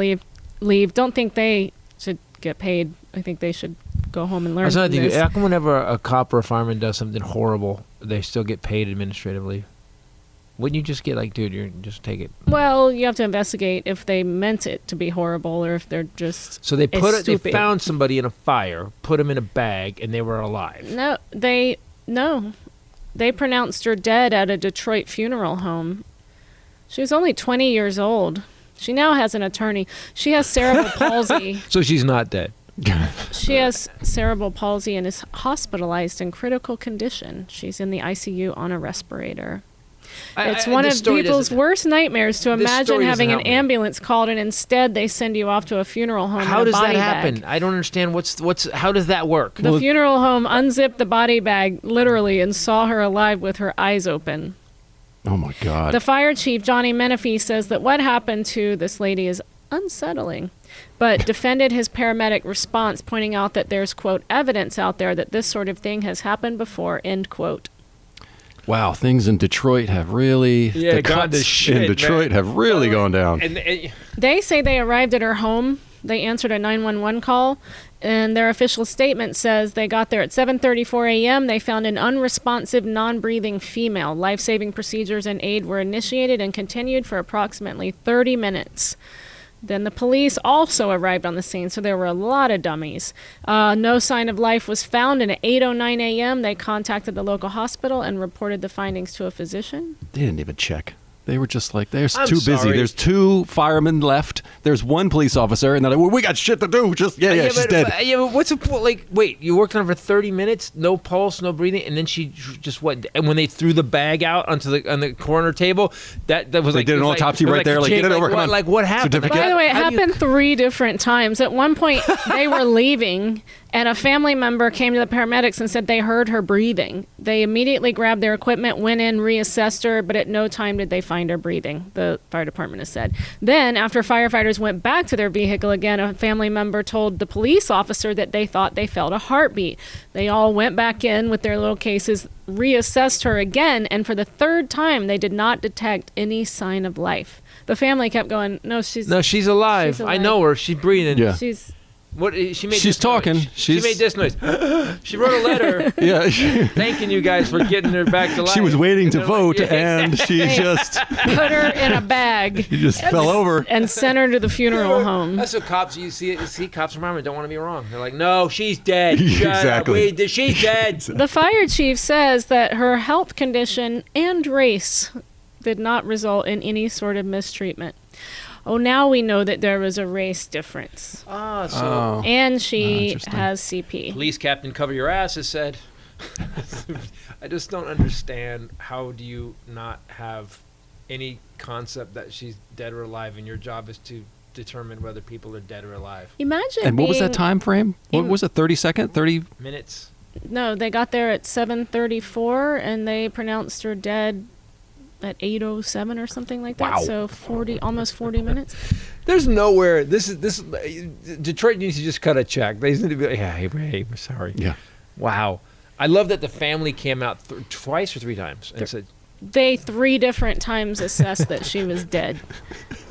leave. Don't think they should get paid. I think they should go home and learn That's from another thing. this. How come whenever a cop or a fireman does something horrible, they still get paid administratively? Wouldn't you just get like, dude, you just take it? Well, you have to investigate if they meant it to be horrible or if they're just So they they stupid. found somebody in a fire, put them in a bag, and they were alive. No, they pronounced her dead at a Detroit funeral home. She was only 20 years old. She now has an attorney. She has cerebral palsy. So she's not dead. She has cerebral palsy and is hospitalized in critical condition. She's in the ICU on a respirator. It's one of people's worst nightmares to This imagine story doesn't having an help me. ambulance called and instead they send you off to a funeral home How in a does that body happen? bag. I don't understand. How does that work? The funeral home unzipped the body bag literally and saw her alive with her eyes open. Oh my God. The fire chief, Johnny Menifee, says that what happened to this lady is unsettling, but defended his paramedic response, pointing out that there's, quote, evidence out there that this sort of thing has happened before, end quote. Wow, things in Detroit have really Yeah, the gone to cuts shit, in Detroit man. have really gone down. And They say they arrived at her home. They answered a 911 call, and their official statement says they got there at 7:34 a.m. They found an unresponsive, non-breathing female. Life-saving procedures and aid were initiated and continued for approximately 30 minutes. Then the police also arrived on the scene, so there were a lot of dummies. No sign of life was found, and at 8:09 a.m., they contacted the local hospital and reported the findings to a physician. They didn't even check. They were just like, they're I'm too busy. sorry. There's 2 firemen left. There's 1 police officer, and they're like, well, we got shit to do. Just she's dead. But what's the point? Like, wait, you worked on her for 30 minutes, no pulse, no breathing, and then she just what? And when they threw the bag out on the corner table, that was They like did an it was autopsy it was right there, like, Jake, get it over, come what, on. like what happened? Certificate. By the way, it How do you- happened 3 different times. At one point, they were leaving, and a family member came to the paramedics and said they heard her breathing. They immediately grabbed their equipment, went in, reassessed her, but at no time did they find her breathing, the fire department has said. Then, after firefighters went back to their vehicle again, a family member told the police officer that they thought they felt a heartbeat. They all went back in with their little cases, reassessed her again, and for the 3rd time, they did not detect any sign of life. The family kept going, no, she's No, she's alive. She's I alive. know her. She's breathing. Yeah. she's What she made? She's this talking. Noise. She She's- made this noise. She wrote a letter Yeah. thanking you guys for getting her back to life. She was waiting to And they're like, vote, and she just put her in a bag she just fell over. and sent her to the funeral home. That's what cops. You see cops from Army don't want to be wrong. They're like, no, she's dead. Shut up. Exactly. She's dead. The fire chief says that her health condition and race did not result in any sort of mistreatment. Oh, now we know that there was a race difference. Ah, so Oh. And she interesting. has CP. police captain, cover your ass has said. I just don't understand. How do you not have any concept that she's dead or alive, and your job is to determine whether people are dead or alive? Imagine And what was that being- time frame? What was it, 30 second? 30? Minutes. No, they got there at 7:34, and they pronounced her dead at 8:07 or something like that. Wow. So almost 40 minutes. There's nowhere. This Detroit needs to just cut a check. They need to be like, yeah, hey, we're sorry. Yeah. Wow. I love that the family came out twice or 3 times and said, They 3 different times assessed that she was dead.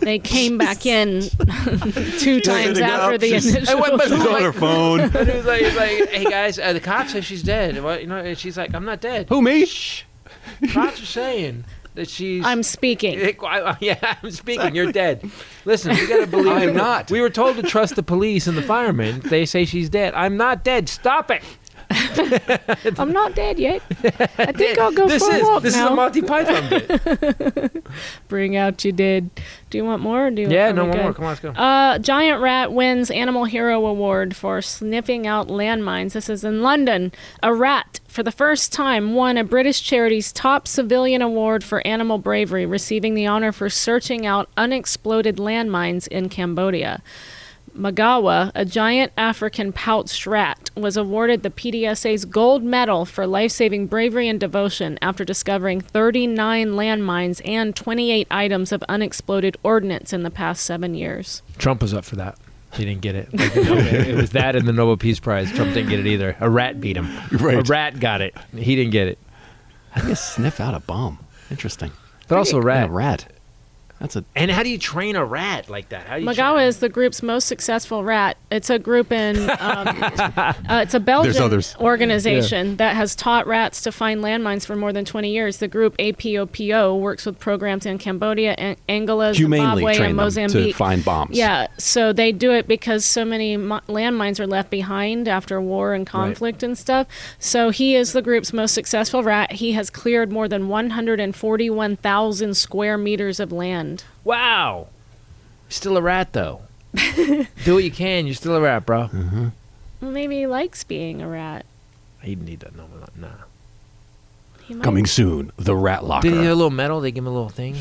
They came back in 2 times after the She's- initial. She's on her phone. but it was like, hey guys, the cops say she's dead. What, and she's like, I'm not dead. Who, me? Cops are saying that she's. I'm speaking. Yeah, I'm speaking. You're dead. Listen, we gotta believe. I'm not. We were told to trust the police and the firemen. They say she's dead. I'm not dead. Stop it. I'm not dead yet. I think I'll go for a walk This now. is a Monty Python bit. Bring out your dead. Do you want more? Or do you Yeah, want no, are we one good? more. Come on, let's go. Giant rat wins Animal Hero Award for sniffing out landmines. This is in London. A rat, for the first time, won a British charity's top civilian award for animal bravery, receiving the honor for searching out unexploded landmines in Cambodia. Magawa, a giant African pouched rat, was awarded the PDSA's gold medal for life-saving bravery and devotion after discovering 39 landmines and 28 items of unexploded ordnance in the past 7 years. Trump was up for that. He didn't get it. Like, it was that and the Nobel Peace Prize. Trump didn't get it either. A rat beat him. Right. A rat got it. He didn't get it. How do you sniff out a bomb? Interesting. But also a rat. And a rat. That's a. And how do you train a rat like that? How do you Magawa is the group's most successful rat. It's a group in, it's a Belgian others. organization that has taught rats to find landmines for more than 20 years. The group APOPO works with programs in Cambodia, Angola, Humanely Zimbabwe, train and them Mozambique. to find bombs. Yeah, so they do it because so many landmines are left behind after war and conflict and stuff. So he is the group's most successful rat. He has cleared more than 141,000 square meters of land. Wow. You're still a rat, though. Do what you can. You're still a rat, bro. Well, maybe he likes being a rat. He didn't need that. No, nah. He might- Coming soon, the rat locker. Did he have a little medal? They give him a little thing?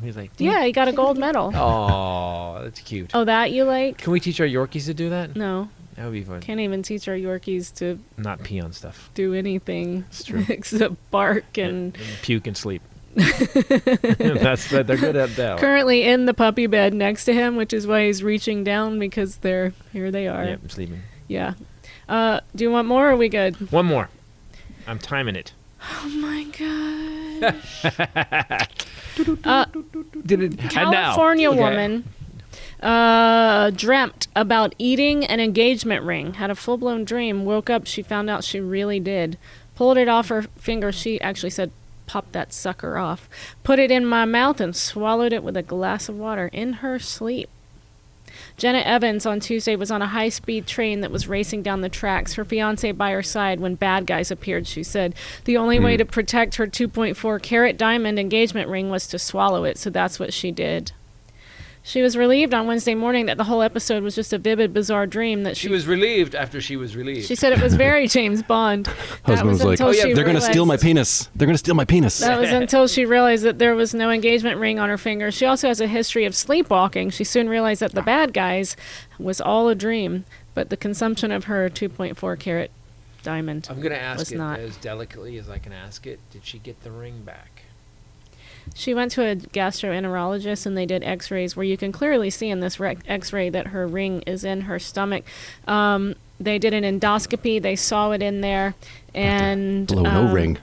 He's like, Yeah, he got a gold medal. Oh, that's cute. Oh, that you like? Can we teach our Yorkies to do that? No, That would be fun. can't even teach our Yorkies to Not pee on stuff. do anything It's true. except bark and Puke and sleep. They're good at that. currently in the puppy bed next to him, which is why he's reaching down because here they are. Yep, I'm sleeping. Yeah. Do you want more or are we good? One more. I'm timing it. Oh my god. And now. California Okay. woman dreamt about eating an engagement ring, had a full-blown dream, woke up, she found out she really did. Pulled it off her finger. She actually said, pop that sucker off. Put it in my mouth and swallowed it with a glass of water in her sleep. Jenna Evans on Tuesday was on a high-speed train that was racing down the tracks, her fiancé by her side when bad guys appeared. She said the only way to protect her 2.4-carat diamond engagement ring was to swallow it, so that's what she did. She was relieved on Wednesday morning that the whole episode was just a vivid, bizarre dream that She was relieved after she was relieved. She said it was very James Bond. Husband was like, until she they're going to steal my realized- penis. They're going to steal my penis. That was until she realized that there was no engagement ring on her finger. She also has a history of sleepwalking. She soon realized that the bad guys was all a dream, but the consumption of her 2.4-carat diamond I'm going to ask was it not. as delicately as I can ask it. Did she get the ring back? She went to a gastroenterologist and they did x-rays where you can clearly see in this x-ray that her ring is in her stomach. They did an endoscopy. They saw it in there. And Blow an O-ring.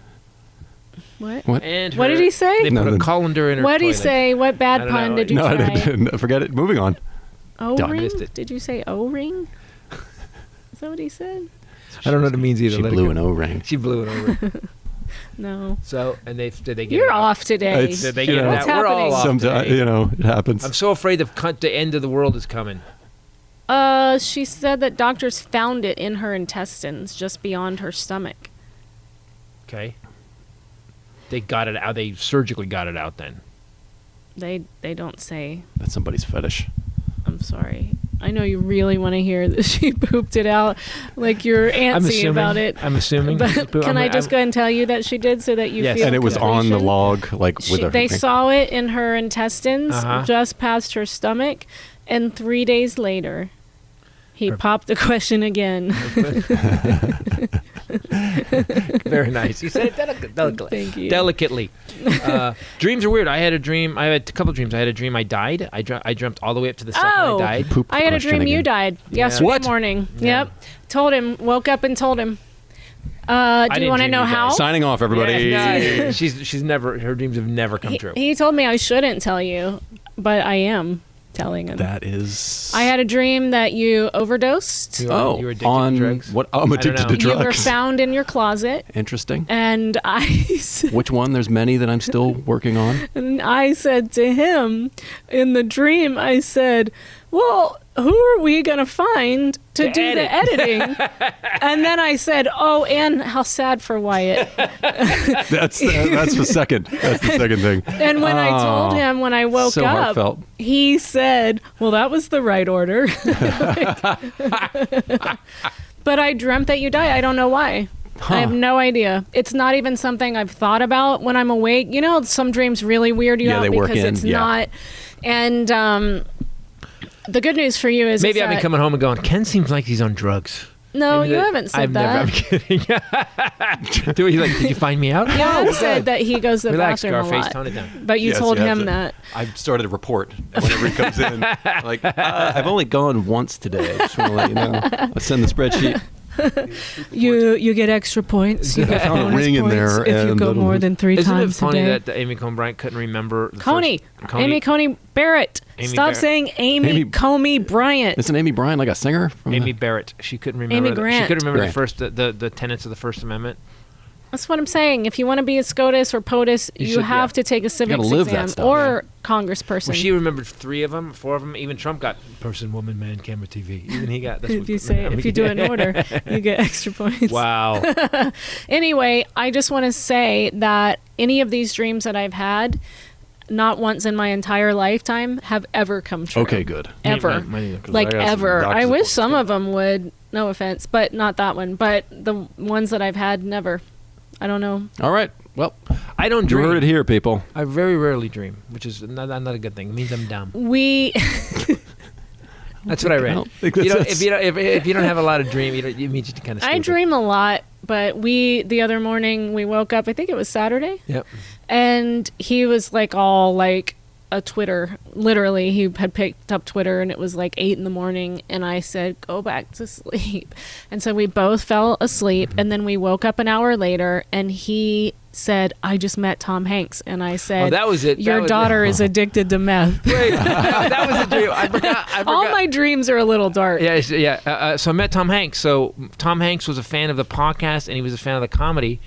What? What? And What did he say? They put a Nothing. colander in her What did he toilet. say? What I bad don't pun know. did you No, I try? didn't. Forget it. Moving on. O-ring? missed it. Did you say O-ring? Is that what he said? I don't know what it means either. She Let it blew go. an O-ring. She blew it over. No. So, and did they get You're it out? off today. It's- Did they You get know, it What's out? We're all happening? off Sometimes, today. it happens. I'm so afraid the end of the world is coming. She said that doctors found it in her intestines, just beyond her stomach. Okay. They got it out. They surgically got it out then. They don't say. That's somebody's fetish. I'm sorry. I know you really want to hear that she pooped it out, like you're antsy about it. I'm assuming. But can I just go ahead and tell you that she did, so that you Yes. feel And it was on the completion? log, like with her. They saw it in her intestines, Uh-huh. just past her stomach, and 3 days later, he popped the question again. Very nice. You said it delicately. Thank you. Delicately. Dreams are weird. I had a dream. I had a couple dreams. I had a dream I died. I dreamt all the way up to the second Oh. I died. Poop I had a question dream you again. died yesterday What? morning. Yeah. Yep. Told him, woke up and told him. Do you didn't want to dream know you died. how? Signing off, everybody. Yeah, she's never. Her dreams have never come true. He told me I shouldn't tell you, but I am telling him. That is. I had a dream that you overdosed. You Oh, were addicted on to drugs? what? I'm addicted know. to You were drugs. found in your closet, Interesting. and Which one? There's many that I'm still working on. and I said to him in the dream, I said, well, who are we going to find to do the editing? And then I said, oh, and how sad for Wyatt. That's the second. That's the second thing. And when I told him when I woke so up, heartfelt. he said, well, that was the right order. But I dreamt that you die. I don't know why. I have no idea. It's not even something I've thought about when I'm awake. You know, some dreams really weird you out they work because in, it's not. And the good news for you is Maybe is I've been that- coming home and going, Ken seems like he's on drugs. No, Maybe you that- haven't said I've that. Never, I'm kidding. Did you find me out? You have said that he goes to the Relax, bathroom a Scarface, lot. tone it down. But you Yes, told you have him to. that. I've started a report whenever he comes in. Like, I've only gone once today. I just want to let you know. I send the spreadsheet. You get extra points. You get found a bonus ring in points there if you and go more than 3 Isn't it times a funny day. that Amy Coney Bryant couldn't remember the Coney. first- Amy Coney Barrett. Amy Stop Barrett. saying Amy Coney Bryant. Isn't Amy Bryan like a singer? From Amy Barrett. She couldn't remember. Amy She Grant. couldn't remember the Grant. first the tenets of the First Amendment. That's what I'm saying. If you want to be a SCOTUS or POTUS, You you should, have yeah. to take a civics live that exam stuff, or congressperson. Well, she remembered 3 of them, 4 of them. Even Trump got person, woman, man, camera, TV. Even he got. That's if what, you say if you do it in order, you get extra points. Wow. Anyway, I just want to say that any of these dreams that I've had, not once in my entire lifetime, have ever come true. Okay, good. Ever. Mine, 'cause Like I got some ever. I doctor's wish appointments. some of them would. No offense, but not that one. But the ones that I've had, never. I don't know. All right. Well, I don't you dream. heard it here, people. I very rarely dream, which is not a good thing. It means I'm dumb. We That's what I I read. don't think You know, that's- if you don't have a lot of dream, it means you kind of. I dream a lot, but the other morning we woke up, I think it was Saturday, Yep. and he was like all like a Twitter. Literally, he had picked up Twitter and it was like 8 a.m. and I said, go back to sleep. And so we both fell asleep and then we woke up an hour later and he said, I just met Tom Hanks. And I said, Oh, that was it. That Your was daughter is addicted to meth. Wait, that was a dream. I forgot. All my dreams are a little dark. Yeah, yeah. So I met Tom Hanks. So Tom Hanks was a fan of the podcast, and he was a fan of the comedy.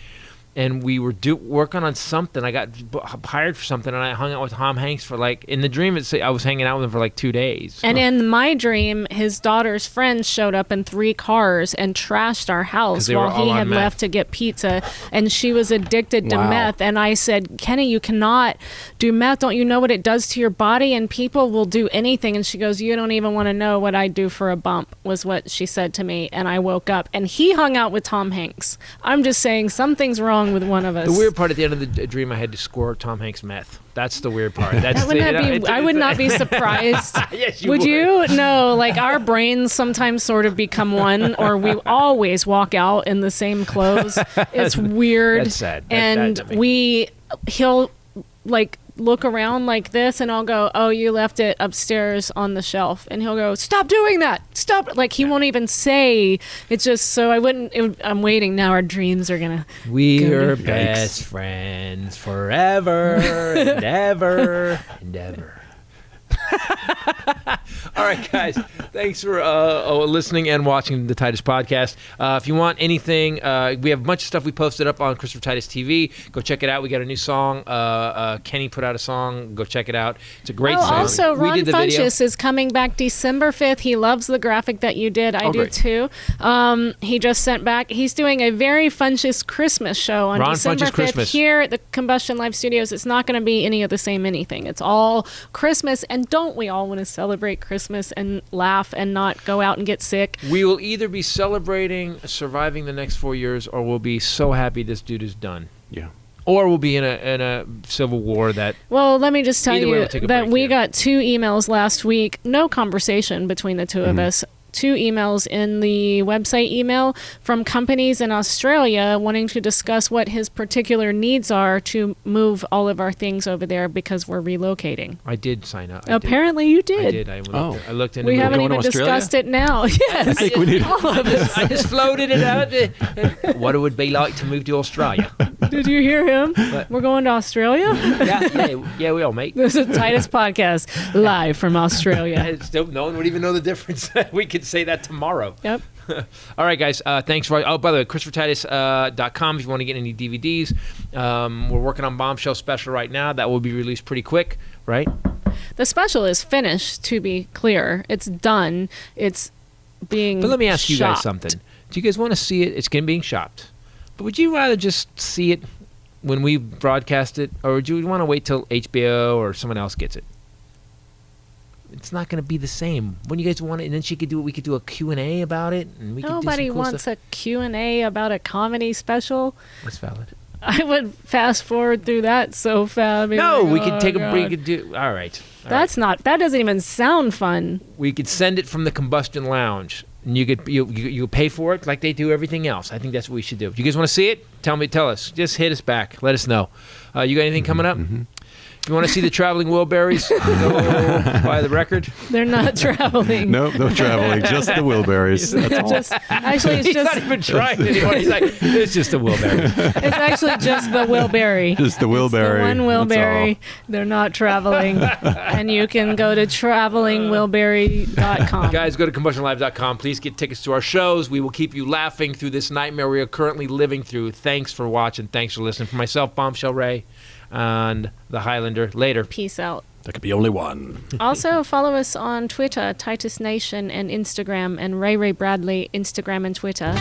And we were working on something. I got hired for something, and I hung out with Tom Hanks for like in the dream. I was hanging out with him for like 2 days. And in my dream, his daughter's friends showed up in 3 cars and trashed our 'Cause house they were while all he on had meth. left to get pizza. And she was addicted to Wow. meth. And I said, Kenny, you cannot do meth. Don't you know what it does to your body? And people will do anything. And she goes, you don't even want to know what I do for a bump, was what she said to me. And I woke up. And he hung out with Tom Hanks. I'm just saying something's wrong with one of us. The weird part at the end of the dream, I had to score Tom Hanks meth. That's the weird part. That's That would not be, I would not be surprised. Yes, you would you? No, like our brains sometimes sort of become one, or we always walk out in the same clothes. It's weird. That's sad. And That makes- he'll like look around like this, and I'll go, "Oh, you left it upstairs on the shelf," and he'll go, "Stop doing that! Stop!" Like he won't even say. It's just so I wouldn't. I'm waiting now. Our dreams are gonna. We're Go. best friends forever and ever and ever. All right, guys. Thanks for listening and watching the Titus Podcast. If you want anything, we have a bunch of stuff we posted up on Christopher Titus TV. Go check it out. We got a new song. Kenny put out a song. Go check it out. It's a great song. Also, we Ron did the video. Funches is coming back December 5th. He loves the graphic that you did. I do great. too. He just sent back. He's doing a very Funches Christmas show on Ron December Funches 5th Christmas. here at the Combustion Live Studios. It's not going to be any of the same anything. It's all Christmas. And don't we all want to celebrate Christmas and laugh and not go out and get sick? We will either be celebrating surviving the next 4 years, or we'll be so happy this dude is done. Yeah. Or we'll be in a civil war that. Well, let me just tell Either way, you we'll take a that break we here. got 2 emails last week. No conversation between the 2 of us. 2 emails in the website email from companies in Australia wanting to discuss what his particular needs are to move all of our things over there because we're relocating. I did sign up. I Apparently you did. did. I did. I looked into We it. haven't going to even Australia? discussed it now. Yes. I think we need. I just floated it out. What it would be like to move to Australia. Did you hear him? What? We're going to Australia? Yeah, we all mate. There's a Titus podcast live from Australia. It's still, no one would even know the difference. We could say that tomorrow. Yep. All right, guys. Thanks for. Oh, by the way, ChristopherTitus.com if you want to get any DVDs. We're working on Bombshell Special right now. That will be released pretty quick, right? The special is finished, to be clear. It's done. It's being But let me ask you guys shopped. something. Do you guys want to see it? It's being shopped. But would you rather just see it when we broadcast it, or would you want to wait till HBO or someone else gets it? It's not going to be the same. When you guys want it, and then we could do a Q&A about it, and we could do Nobody some cool wants stuff. a Q&A about a comedy special. That's valid. I would fast forward through that so fast. I'd be No, like, we could "Oh, take a break God." and do. All right. That's not. That doesn't even sound fun. We could send it from the combustion lounge, and you pay for it like they do everything else. I think that's what we should do. You guys want to see it? Tell us. Just hit us back. Let us know. You got anything coming up? You want to see the traveling Wilburys? Go buy the record. They're not traveling. No traveling, just the Wilburys. That's all. Just actually, it's He's just not even trying anymore. He's like, it's just a Wilbury. it's actually just the Wilbury. Just the Wilbury. The one That's Wilbury. They're not traveling, and you can go to travelingwilbury.com. Guys, go to combustionlive.com. Please get tickets to our shows. We will keep you laughing through this nightmare we are currently living through. Thanks for watching. Thanks for listening. For myself, Bombshell Ray, and the Highlander. Later. Peace out. There could be only one. Also, follow us on Twitter, Titus Nation, and Instagram, and Ray Bradley, Instagram and Twitter.